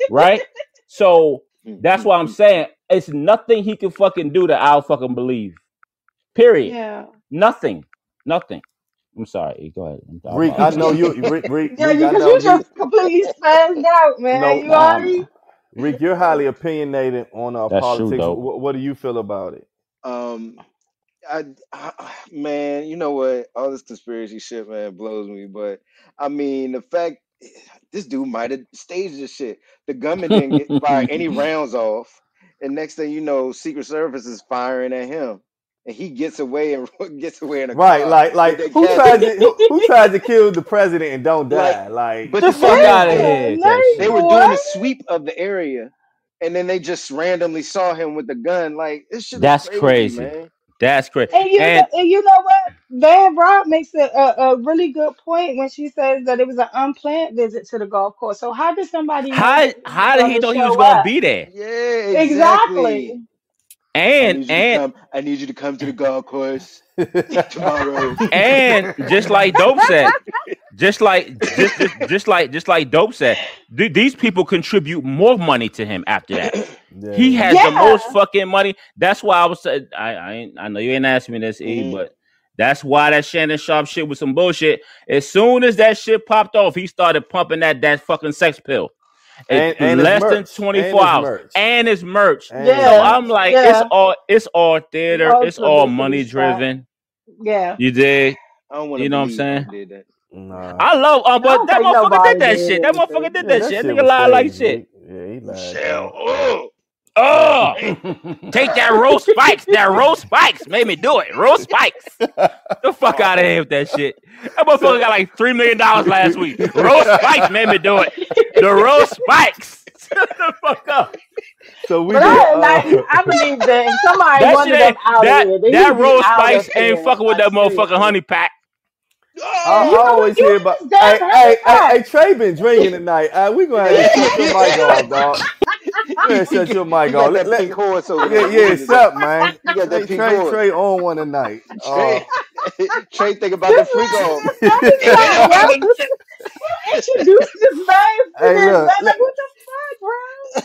Speaker 3: right? So that's why I'm saying it's nothing he can fucking do that I'll fucking believe. Period.
Speaker 5: Yeah.
Speaker 3: Nothing. Nothing. I'm sorry. Go ahead. I
Speaker 1: Reek, I know
Speaker 3: apologize.
Speaker 1: you,
Speaker 5: Yeah,
Speaker 1: Reek, I
Speaker 5: because
Speaker 1: know
Speaker 5: you
Speaker 1: you.
Speaker 5: just completely spazzed out, man.
Speaker 1: No,
Speaker 5: You alright?
Speaker 1: Reek, you're highly opinionated on
Speaker 3: That's true,
Speaker 1: politics.
Speaker 3: dope.
Speaker 1: What do you feel about it?
Speaker 4: Um, man, you know what? All this conspiracy shit, man, blows me. But I mean, the fact this dude might have staged this shit. The gunman didn't get fire any rounds off, and next thing you know, Secret Service is firing at him, and he gets away and gets away in a
Speaker 1: Right,
Speaker 4: car with
Speaker 1: like
Speaker 4: that
Speaker 1: who
Speaker 4: cat.
Speaker 1: tries to who tries to kill the president and don't
Speaker 4: Like,
Speaker 1: die? Like,
Speaker 4: but
Speaker 3: The
Speaker 4: the
Speaker 3: fuck
Speaker 4: thing is
Speaker 3: out of
Speaker 4: this:
Speaker 3: here,
Speaker 5: Man,
Speaker 3: that
Speaker 4: they
Speaker 3: shit.
Speaker 4: were doing a
Speaker 5: what?
Speaker 4: sweep of the area, and then they just randomly saw him with the gun. Like, this shit is
Speaker 3: That's
Speaker 4: crazy,
Speaker 3: crazy.
Speaker 4: man.
Speaker 3: That's crazy.
Speaker 5: And
Speaker 3: And
Speaker 5: you know what? Van Rock makes a really good point when she says that it was an unplanned visit to the golf course. So how did somebody know
Speaker 3: how
Speaker 5: that he was
Speaker 3: how did
Speaker 5: going
Speaker 3: he
Speaker 5: to
Speaker 3: know he was
Speaker 5: show
Speaker 3: gonna
Speaker 5: up?
Speaker 3: be there?
Speaker 4: Yeah,
Speaker 5: Exactly.
Speaker 4: exactly. I
Speaker 3: And
Speaker 4: need you to
Speaker 3: and
Speaker 4: come. I need you to come to the golf course tomorrow.
Speaker 3: and just like Dope said, just like Dope said, these people contribute more money to him after that. He
Speaker 1: yeah,
Speaker 3: has the most
Speaker 5: Yeah.
Speaker 3: fucking money. That's why I was saying, I know you ain't asking me this, E,
Speaker 4: Mhm.
Speaker 3: but that's why that Shannon Sharp shit was some bullshit. As soon as that shit popped off, he started pumping that fucking sex pill.
Speaker 1: and his
Speaker 3: Less than
Speaker 1: merch,
Speaker 3: 24 hours. And his merch.
Speaker 1: and his
Speaker 3: So
Speaker 5: Yeah.
Speaker 3: I'm
Speaker 1: merch.
Speaker 3: like,
Speaker 5: Yeah.
Speaker 3: it's all theater,
Speaker 5: All
Speaker 3: it's all
Speaker 5: publicity
Speaker 3: money
Speaker 5: stuff.
Speaker 3: driven.
Speaker 5: Yeah.
Speaker 3: You dig?
Speaker 4: I don't want to
Speaker 3: You know what I'm
Speaker 4: believe
Speaker 3: saying?
Speaker 4: he did that.
Speaker 1: Nah,
Speaker 3: I love
Speaker 5: I
Speaker 3: but
Speaker 5: don't
Speaker 3: that
Speaker 5: think
Speaker 3: motherfucker did
Speaker 5: nobody
Speaker 3: that
Speaker 5: did
Speaker 3: shit. That motherfucker
Speaker 5: anything.
Speaker 3: did
Speaker 1: yeah,
Speaker 3: that
Speaker 1: that
Speaker 3: shit. That
Speaker 1: shit
Speaker 3: nigga
Speaker 1: was
Speaker 3: lied like
Speaker 1: staged,
Speaker 3: shit.
Speaker 1: Rick. Yeah, he lied,
Speaker 4: Michelle,
Speaker 1: dog.
Speaker 4: oh,
Speaker 3: Oh,
Speaker 4: damn.
Speaker 3: take that roast spikes. That roast spikes made me do it. Roast spikes. The fuck out of here with that shit. That motherfucker got like $3 million last week. Roast spikes made me do it. The roast spikes. Shut the fuck up.
Speaker 1: So we
Speaker 5: But
Speaker 1: get
Speaker 5: I believe that if somebody
Speaker 3: That shit
Speaker 5: wanted them
Speaker 3: ain't
Speaker 5: out of here, then
Speaker 3: that
Speaker 5: he'd be
Speaker 3: roast
Speaker 5: out of
Speaker 3: spikes ain't
Speaker 5: here.
Speaker 3: fucking with
Speaker 5: Like
Speaker 3: that motherfucking
Speaker 5: seriously.
Speaker 3: honey pack.
Speaker 1: I
Speaker 5: You
Speaker 4: Oh,
Speaker 5: know what?
Speaker 1: always
Speaker 5: You
Speaker 1: hear
Speaker 5: in
Speaker 1: about.
Speaker 5: this damn
Speaker 1: Hey,
Speaker 5: honey pack.
Speaker 1: Trey been drinking tonight. We gonna have to shut your mic off, dog. Go ahead, shut your mic
Speaker 4: he got
Speaker 1: off.
Speaker 4: that pink horse over
Speaker 1: Yeah,
Speaker 4: there. He
Speaker 1: yeah,
Speaker 4: need to.
Speaker 1: sup, man.
Speaker 4: He got that pink horse.
Speaker 1: Trey on one tonight.
Speaker 4: Trey, Trey, think about the
Speaker 5: This
Speaker 4: freak
Speaker 5: man
Speaker 4: off.
Speaker 5: in this honey pack, bro. Who introduced this man to
Speaker 1: Hey,
Speaker 5: this? Man,
Speaker 1: look,
Speaker 5: like, what the fuck, bro?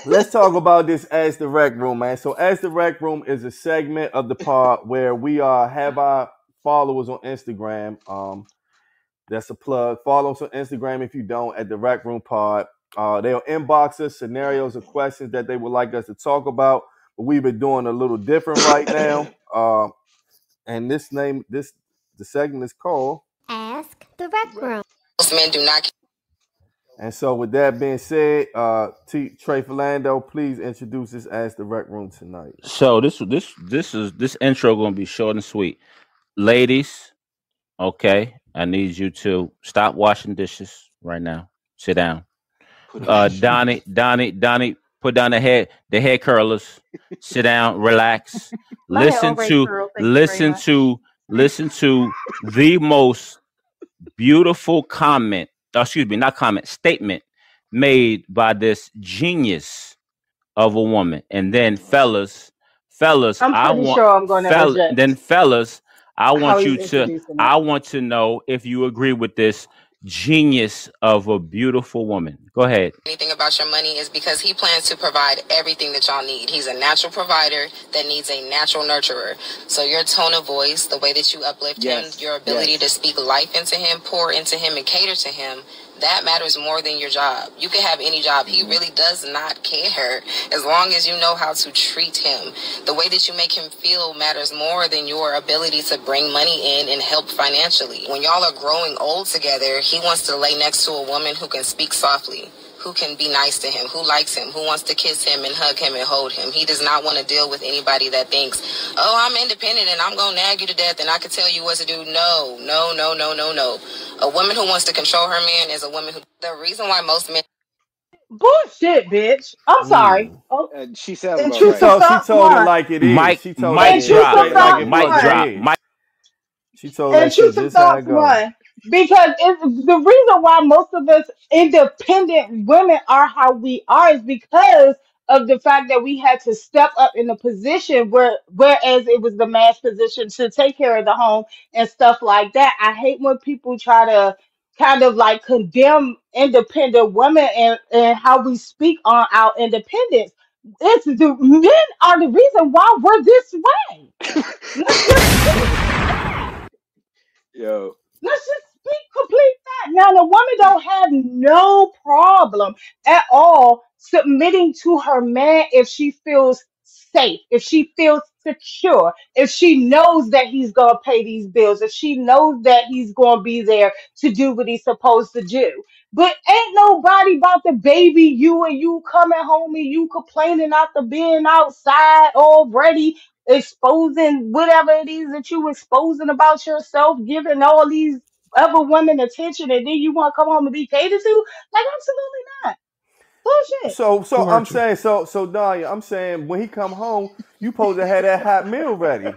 Speaker 1: let's talk about this As the Rec Room, man. So As the Rec Room is a segment of the pod where we have our followers on Instagram. That's a plug. Follow us on Instagram if you don't at the Rec Room Pod. They'll inbox us scenarios or questions that they would like us to talk about. But we've been doing a little different right now. And the segment is called
Speaker 2: Ask the Rec Room. Most men do not.
Speaker 1: And so, with that being said, Trey Philando, please introduce us as the Rec Room tonight.
Speaker 3: So this intro gonna be short and sweet. Ladies, okay, I need you to stop washing dishes right now. Sit down.
Speaker 4: Put on your shoes.
Speaker 3: Donnie, put down the head curlers. Sit down, relax.
Speaker 5: My hair
Speaker 3: Listen
Speaker 5: already
Speaker 3: to
Speaker 5: curled. Thank you very
Speaker 3: listen
Speaker 5: much.
Speaker 3: to listen to the most beautiful comment. Excuse me, not comment, statement made by this genius of a woman. And then fellas,
Speaker 5: I'm
Speaker 3: I
Speaker 5: pretty
Speaker 3: want
Speaker 5: sure I'm going to reject
Speaker 3: fellas, I
Speaker 5: how
Speaker 3: want
Speaker 5: he's
Speaker 3: you to
Speaker 5: introducing it.
Speaker 3: I want to know if you agree with this genius of a beautiful woman. Go ahead.
Speaker 2: Anything about your money is because he plans to provide everything that y'all need. He's a natural provider that needs a natural nurturer. So your tone of voice, the way that you uplift him, your ability to speak life into him, pour into him, and cater to him, that matters more than your job. You can have any job. He really does not care as long as you know how to treat him. The way that you make him feel matters more than your ability to bring money in and help financially. When y'all are growing old together, he wants to lay next to a woman who can speak softly,
Speaker 8: who can be nice to him, who likes him, who wants to kiss him and hug him and hold him. He does not want to deal with anybody that thinks, oh, I'm independent and I'm going to nag you to death and I can tell you what to do. No, no, no, no, no, no. A woman who wants to control her man is a woman who, the reason why most men.
Speaker 5: Bullshit, bitch. I'm sorry.
Speaker 1: Mm.
Speaker 5: Oh,
Speaker 4: She sounds about
Speaker 1: She
Speaker 4: right.
Speaker 5: intrusive
Speaker 1: told she
Speaker 5: thoughts
Speaker 1: told it
Speaker 5: one.
Speaker 1: like it is.
Speaker 3: Mic
Speaker 1: She told that
Speaker 3: mic
Speaker 1: shit
Speaker 3: drop.
Speaker 5: Intrusive
Speaker 1: straight like it
Speaker 5: thoughts
Speaker 3: Mic
Speaker 1: fucking
Speaker 5: one.
Speaker 3: drop.
Speaker 1: is.
Speaker 3: Mic
Speaker 1: She told that shit
Speaker 5: Intrusive
Speaker 1: just how it
Speaker 5: thoughts
Speaker 1: go.
Speaker 5: one. Because it's the reason why most of us independent women are how we are is because of the fact that we had to step up in a position whereas it was the man's position to take care of the home and stuff like that. I hate when people try to kind of like condemn independent women and how we speak on our independence. It's the men are the reason why we're this way. Let's just speak that.
Speaker 4: Yo.
Speaker 5: Let's just speak complete that. Now the woman don't have no problem at all submitting to her man if she feels safe, if she feels secure, if she knows that he's gonna pay these bills, if she knows that he's gonna be there to do what he's supposed to do. But ain't nobody about to baby you and you coming home and you complaining after being outside already exposing whatever it is that you exposing about yourself, giving all these other women attention, and then you want to come home and be catered to? Like, absolutely not. Bullshit.
Speaker 1: So
Speaker 6: Who
Speaker 1: I'm
Speaker 6: hurt you?
Speaker 1: saying so Danya, I'm saying when he come home, you supposed to have that hot meal ready.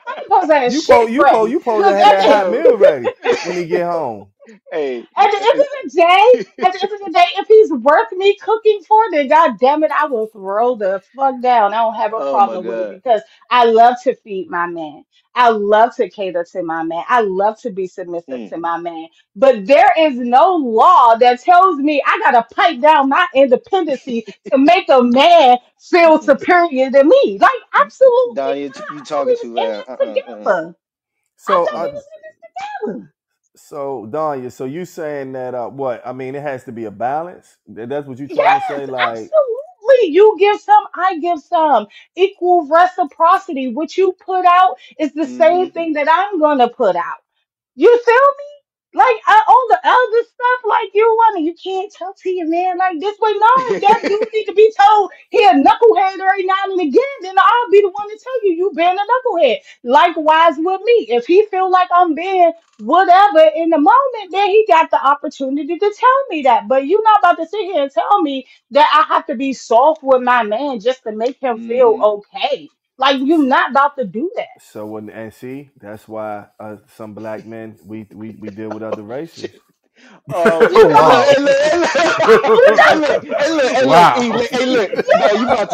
Speaker 5: I ain't supposed to have
Speaker 1: You
Speaker 5: shit
Speaker 1: supposed you supposed
Speaker 5: ready.
Speaker 1: you supposed to
Speaker 5: Because
Speaker 1: have
Speaker 5: at
Speaker 1: that hot
Speaker 5: the,
Speaker 4: Yo.
Speaker 1: meal ready when he get home.
Speaker 4: Hey.
Speaker 5: at the end of the day, at the end of the day, if he's worth me cooking for, then god damn it, I will throw the fuck down. I don't have a
Speaker 4: Oh my
Speaker 5: problem with it
Speaker 4: God.
Speaker 5: because I love to feed my man. I love to cater to my man. I love to be submissive
Speaker 4: Mm.
Speaker 5: to my man. But there is no law that tells me I gotta pipe down my independency to make a man feel superior to me. Like, absolutely
Speaker 4: Don, you
Speaker 5: not. I thought we
Speaker 4: talking
Speaker 5: was
Speaker 4: too
Speaker 5: in
Speaker 4: loud.
Speaker 5: this together. I
Speaker 1: So
Speaker 5: thought we was in this together.
Speaker 1: so Danya, so you saying that what? I mean, it has to be a balance. That's what you trying to
Speaker 5: Yes,
Speaker 1: say, like.
Speaker 5: absolutely. You give some, I give some. Equal reciprocity. What you put out is the
Speaker 4: Mm-hmm.
Speaker 5: same thing that I'm gonna put out. You feel me? Like all the other stuff, like you can't tell to your man like this way. No, if that dude need to be told he a knucklehead every now and again, then I'll be the one to tell you you been a knucklehead. Likewise with me, if he feel like I'm being whatever in the moment, then he got the opportunity to tell me that. But you're not about to sit here and tell me that I have to be soft with my man just to make him feel
Speaker 4: Mm-hmm.
Speaker 5: okay. Like you're not about to do that.
Speaker 1: So when and see, that's why some black men we deal with other races.
Speaker 5: You
Speaker 6: Oh
Speaker 4: Hey, look,
Speaker 5: know,
Speaker 6: wow.
Speaker 4: hey, look, hey,
Speaker 5: you
Speaker 4: look, hey,
Speaker 5: know,
Speaker 4: look, hey, look, hey, look,
Speaker 6: Wow.
Speaker 4: hey, look, dog, you about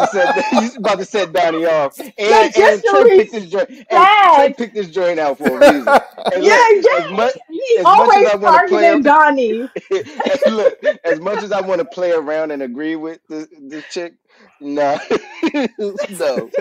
Speaker 4: to set Donnie off, and
Speaker 5: just
Speaker 4: Trey picked this joint, hey, Trey
Speaker 5: respect.
Speaker 4: picked this joint out for a reason. Hey,
Speaker 5: Yeah,
Speaker 4: look,
Speaker 5: yeah, he
Speaker 4: as much as
Speaker 5: always
Speaker 4: I want to play,
Speaker 5: targeting Donnie.
Speaker 4: hey, look, as much as I want to play around and agree with this chick, no, no,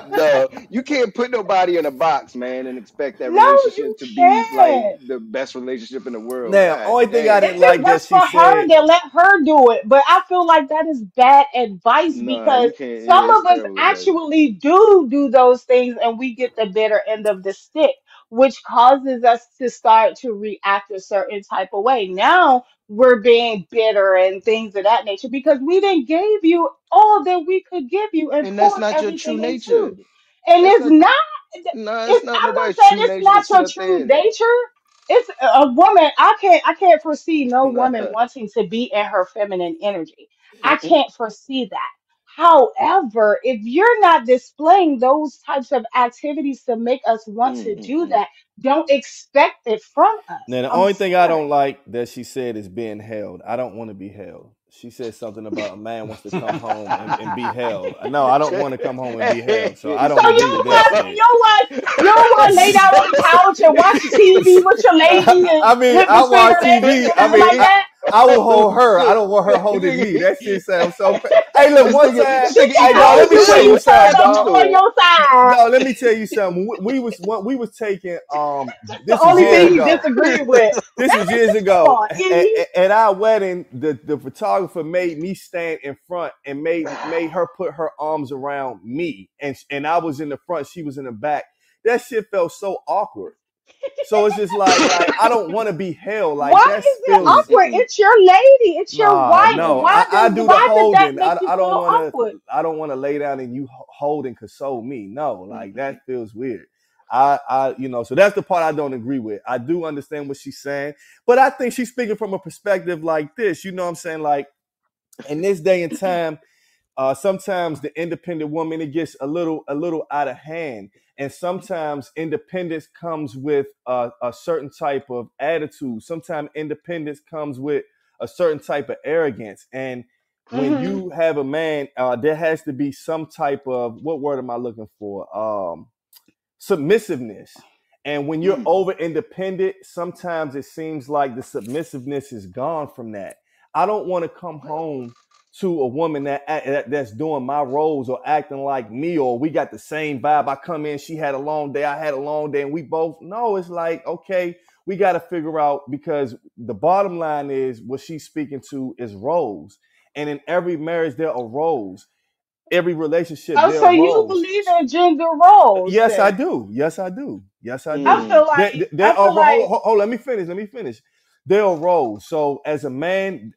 Speaker 4: no, you can't put nobody in a box, man, and expect that
Speaker 5: No, you
Speaker 4: relationship to be like
Speaker 5: can't.
Speaker 4: the best relationship in the world.
Speaker 1: Now,
Speaker 4: God
Speaker 1: only thing I
Speaker 4: dang.
Speaker 1: didn't
Speaker 5: If it
Speaker 1: like that
Speaker 5: was
Speaker 1: she
Speaker 5: for her,
Speaker 1: said.
Speaker 5: then let her do it. But I feel like that is bad advice
Speaker 4: Nah,
Speaker 5: because
Speaker 4: you can't.
Speaker 5: some
Speaker 4: Yeah, it's
Speaker 5: of us
Speaker 4: terrible advice.
Speaker 5: actually do those things and we get the bitter end of the stick, which causes us to start to react a certain type of way. Now we're being bitter and things of that nature because we didn't give you all that we could give you and
Speaker 4: And that's
Speaker 5: poured
Speaker 4: not your true
Speaker 5: everything
Speaker 4: nature.
Speaker 5: into it. And
Speaker 4: That's
Speaker 5: it's
Speaker 4: not.
Speaker 5: not,
Speaker 4: Nah, it's
Speaker 5: it's,
Speaker 4: not
Speaker 5: I'm gonna
Speaker 4: nobody's
Speaker 5: say
Speaker 4: true
Speaker 5: it's
Speaker 4: nature to
Speaker 5: not
Speaker 4: sit
Speaker 5: your
Speaker 4: up
Speaker 5: true
Speaker 4: there.
Speaker 5: nature. It's a woman. I can't foresee no woman wanting to be in her feminine energy. I can't foresee that. However, if you're not displaying those types of activities to make us want to do that, don't expect it from us.
Speaker 1: Now, the
Speaker 5: I'm
Speaker 1: only thing I don't
Speaker 5: sorry.
Speaker 1: like that she said is being held. I don't want to be held. She said something about a man wants to come home and be held. No, I don't want to come home and be held. So I
Speaker 5: So
Speaker 1: don't agree
Speaker 5: you
Speaker 1: with that
Speaker 5: want
Speaker 1: shit.
Speaker 5: you want to lay down on the couch and watch TV with your lady and
Speaker 1: I mean,
Speaker 5: live
Speaker 1: I
Speaker 5: between
Speaker 1: watch
Speaker 5: her legs and
Speaker 1: TV.
Speaker 5: sit
Speaker 1: I
Speaker 5: down
Speaker 1: mean,
Speaker 5: like that?
Speaker 1: I will hold her. I
Speaker 4: Look,
Speaker 1: don't want her
Speaker 4: this
Speaker 1: holding me.
Speaker 4: nigga,
Speaker 1: That shit sounds so. Hey, look,
Speaker 4: this
Speaker 1: one
Speaker 4: nigga,
Speaker 1: time.
Speaker 4: this
Speaker 5: She
Speaker 4: nigga
Speaker 5: can
Speaker 1: Hey,
Speaker 4: eating
Speaker 1: dog,
Speaker 4: all
Speaker 5: hold
Speaker 1: let me
Speaker 5: you
Speaker 1: tell
Speaker 5: when
Speaker 4: good
Speaker 1: you
Speaker 5: you
Speaker 4: with
Speaker 5: curl
Speaker 1: something,
Speaker 4: fried
Speaker 5: up
Speaker 1: dog.
Speaker 5: on
Speaker 4: popcorn.
Speaker 5: your side.
Speaker 1: No, let me tell you something. We was taking
Speaker 5: That's the
Speaker 1: this was
Speaker 5: only
Speaker 1: years
Speaker 5: thing you
Speaker 1: ago.
Speaker 5: disagree with.
Speaker 1: This
Speaker 5: That
Speaker 1: was
Speaker 5: is,
Speaker 1: years
Speaker 5: come
Speaker 1: ago.
Speaker 5: on, E.
Speaker 1: At our wedding, the photographer made me stand in front and made her put her arms around me, and I was in the front, she was in the back. That shit felt so awkward. So it's just like I don't want to be held. Like
Speaker 5: Why
Speaker 1: that
Speaker 5: is it
Speaker 1: feels
Speaker 5: awkward? It's your lady. It's your wife.
Speaker 1: no. I do the
Speaker 5: Why did that
Speaker 1: holding.
Speaker 5: make you
Speaker 1: I don't
Speaker 5: feel
Speaker 1: want to.
Speaker 5: awkward?
Speaker 1: I don't want to lay down and you hold and console me. No, like that feels weird. So that's the part I don't agree with. I do understand what she's saying, but I think she's speaking from a perspective like this. You know what I'm saying? Like in this day and time, sometimes the independent woman, it gets a little out of hand, and sometimes independence comes with a certain type of attitude. Sometimes independence comes with a certain type of arrogance, and when you have a man, there has to be some type of, what word am I looking for? Submissiveness. And when you're over independent, sometimes it seems like the submissiveness is gone from that. I don't want to come home to a woman that's doing my roles or acting like me, or we got the same vibe. I come in, she had a long day, I had a long day, and we both know. It's like, okay, we got to figure out, because the bottom line is what she's speaking to is roles. And in every marriage, there are roles. Every relationship,
Speaker 5: Oh,
Speaker 1: there
Speaker 5: so
Speaker 1: are
Speaker 5: you
Speaker 1: roles.
Speaker 5: believe in gender roles
Speaker 1: Yes, I
Speaker 5: then?
Speaker 1: do. Yes, I do. Yes, I
Speaker 5: I
Speaker 1: do.
Speaker 5: feel
Speaker 1: There are
Speaker 5: like
Speaker 1: hold, let me finish. There are roles. So as a man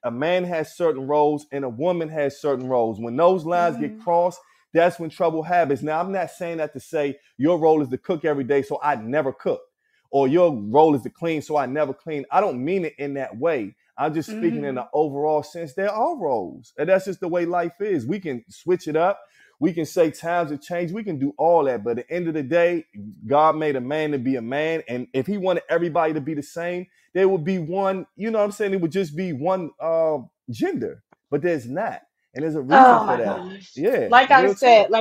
Speaker 1: has certain roles and a woman has certain roles. When those lines get crossed, that's when trouble happens. Now, I'm not saying that to say your role is to cook every day, so I never cook, or your role is to clean, so I never clean. I don't mean it in that way. I'm just speaking in the overall sense. There are roles, and that's just the way life is. We can switch it up. We can say times have changed. We can do all that. But at the end of the day, God made a man to be a man. And if he wanted everybody to be the same, there would be one, you know what I'm saying? It would just be one gender. But there's not. And there's a reason
Speaker 5: oh
Speaker 1: for
Speaker 5: my
Speaker 1: that.
Speaker 5: gosh.
Speaker 1: Yeah,
Speaker 5: Like I
Speaker 1: real
Speaker 5: said,
Speaker 1: talk.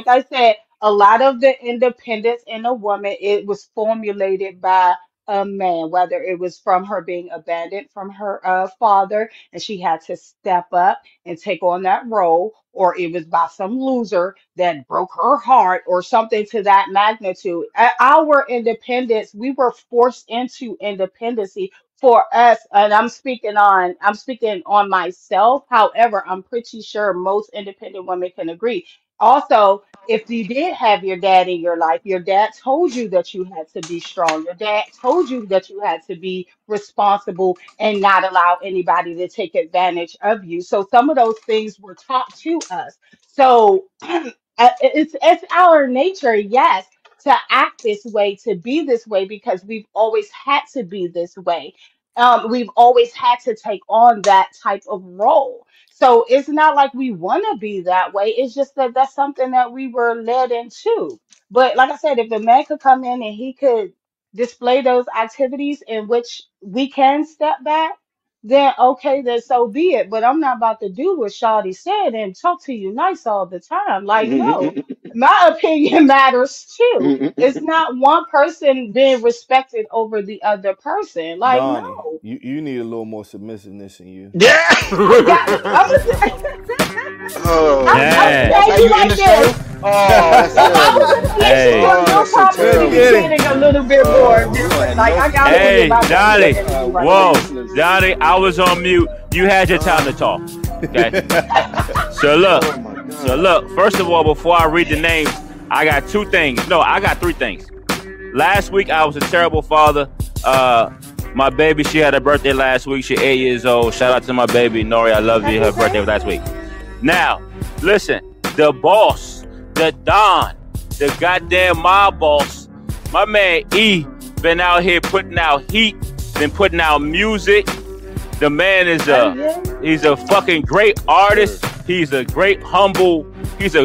Speaker 5: a lot of the independence in a woman, it was formulated by a man, whether it was from her being abandoned from her father and she had to step up and take on that role, or it was by some loser that broke her heart or something to that magnitude. At our independence, we were forced into independency for us, and I'm speaking on myself. However, I'm pretty sure most independent women can agree. Also, if you did have your dad in your life, your dad told you that you had to be strong. Your dad told you that you had to be responsible and not allow anybody to take advantage of you. So some of those things were taught to us. So it's our nature, yes, to act this way, to be this way, because we've always had to be this way. We've always had to take on that type of role. So it's not like we want to be that way. It's just that that's something that we were led into. But like I said, if a man could come in and he could display those activities in which we can step back, then okay, then so be it. But I'm not about to do what Shawty said and talk to you nice all the time. Like, no, my opinion matters too. It's not one person being respected over the other person. Like,
Speaker 1: Donnie,
Speaker 5: no.
Speaker 1: you need a little more submissiveness in you.
Speaker 4: Yeah.
Speaker 5: I got. I'm gonna. I'm gonna
Speaker 4: Oh,
Speaker 3: Dang.
Speaker 4: that's
Speaker 5: tell
Speaker 4: how
Speaker 5: you
Speaker 4: you end
Speaker 5: like
Speaker 4: the
Speaker 5: this.
Speaker 4: show. Oh, that's
Speaker 5: If I
Speaker 4: terrible.
Speaker 5: was in a
Speaker 3: Hey.
Speaker 5: relationship,
Speaker 4: Oh,
Speaker 5: you'll
Speaker 4: that's so
Speaker 5: probably
Speaker 1: Let's
Speaker 5: be
Speaker 1: get
Speaker 4: terrible.
Speaker 1: it.
Speaker 5: getting a little bit more
Speaker 4: We don't
Speaker 5: different.
Speaker 4: have
Speaker 5: Like,
Speaker 4: no
Speaker 5: I gotta
Speaker 4: submission.
Speaker 5: get
Speaker 3: Hey,
Speaker 5: my voice
Speaker 3: Dolly.
Speaker 5: interview right
Speaker 4: Poor
Speaker 3: Whoa,
Speaker 5: now.
Speaker 4: listeners.
Speaker 3: Dolly, I was on mute. You had your time to talk. Okay. So look.
Speaker 4: Oh my
Speaker 3: So
Speaker 4: God.
Speaker 3: look. First of all, before I read the names, I got two things. No, I got three things. Last week I was a terrible father. My baby, she had her birthday last week. She's 8 years old. Shout out to my baby, Nori. I love you.
Speaker 5: Happy
Speaker 3: Her birthday was last
Speaker 5: birthday.
Speaker 3: week. Now, listen, the boss, the Don, the goddamn mob boss, my man E, been out here putting out heat, been putting out music. The man is
Speaker 5: Oh yeah.
Speaker 3: he's a fucking great artist. He's a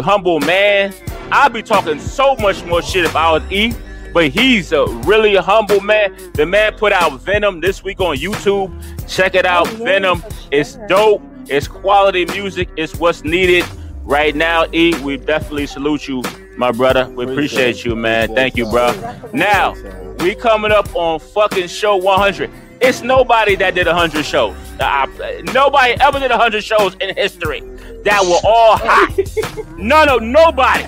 Speaker 3: humble man. I'd be talking so much more shit if I was E, but he's a really humble man. The man put out Venom this week on YouTube. Check it out.
Speaker 5: Oh yeah,
Speaker 3: Venom.
Speaker 5: for
Speaker 3: It's
Speaker 5: sure.
Speaker 3: dope. It's quality music. It's what's needed right now. E, we definitely salute you, my brother. We appreciate you, man. Thank you, bro. Now, we coming up on fucking show 100. It's nobody that did 100 shows. Nobody ever did 100 shows in history that were all hot. Nobody.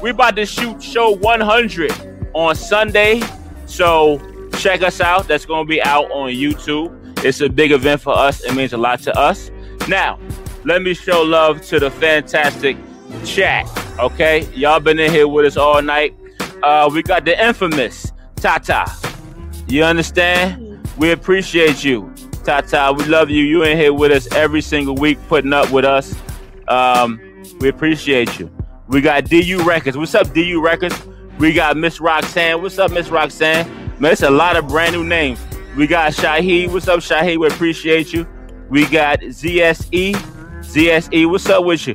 Speaker 3: We about to shoot show 100 on Sunday. So check us out. That's going to be out on YouTube. It's a big event for us. It means a lot to us. Now, let me show love to the fantastic chat. Okay? Y'all been in here with us all night. We got the infamous Tata. You understand? We appreciate you. Tata, we love you. You in here with us every single week, putting up with us. We appreciate you. We got DU Records. What's up, DU Records? We got Miss Roxanne. What's up, Miss Roxanne? Man, it's a lot of brand new names. We got Shaheed. What's up, Shaheed? We appreciate you. We got ZSE. ZSE, what's up with you?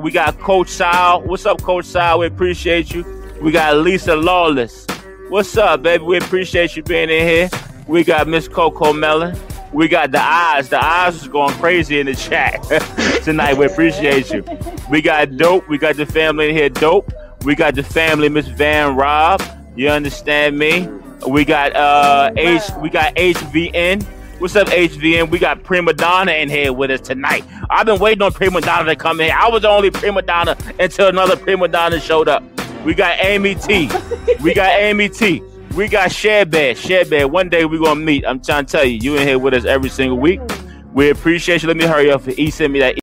Speaker 3: We got Coach Sal. What's up, Coach Sal? We appreciate you. We got Lisa Lawless. What's up, baby? We appreciate you being in here. We got Miss Coco Mellon. We got the eyes. The eyes is going crazy in the chat tonight. We appreciate you. We got Dope. We got the family in here, Dope. We got the family, Miss Van Rob. You understand me? We got we got HVN. What's up, HVN? We got Prima Donna in here with us tonight. I've been waiting on Prima Donna to come in. I was the only Prima Donna until another Prima Donna showed up. We got Amy T. We got Amy T. We got Sharebad. Sharebad. One day we're going to meet. I'm trying to tell you, you in here with us every single week. We appreciate you. Let me hurry up. He sent me that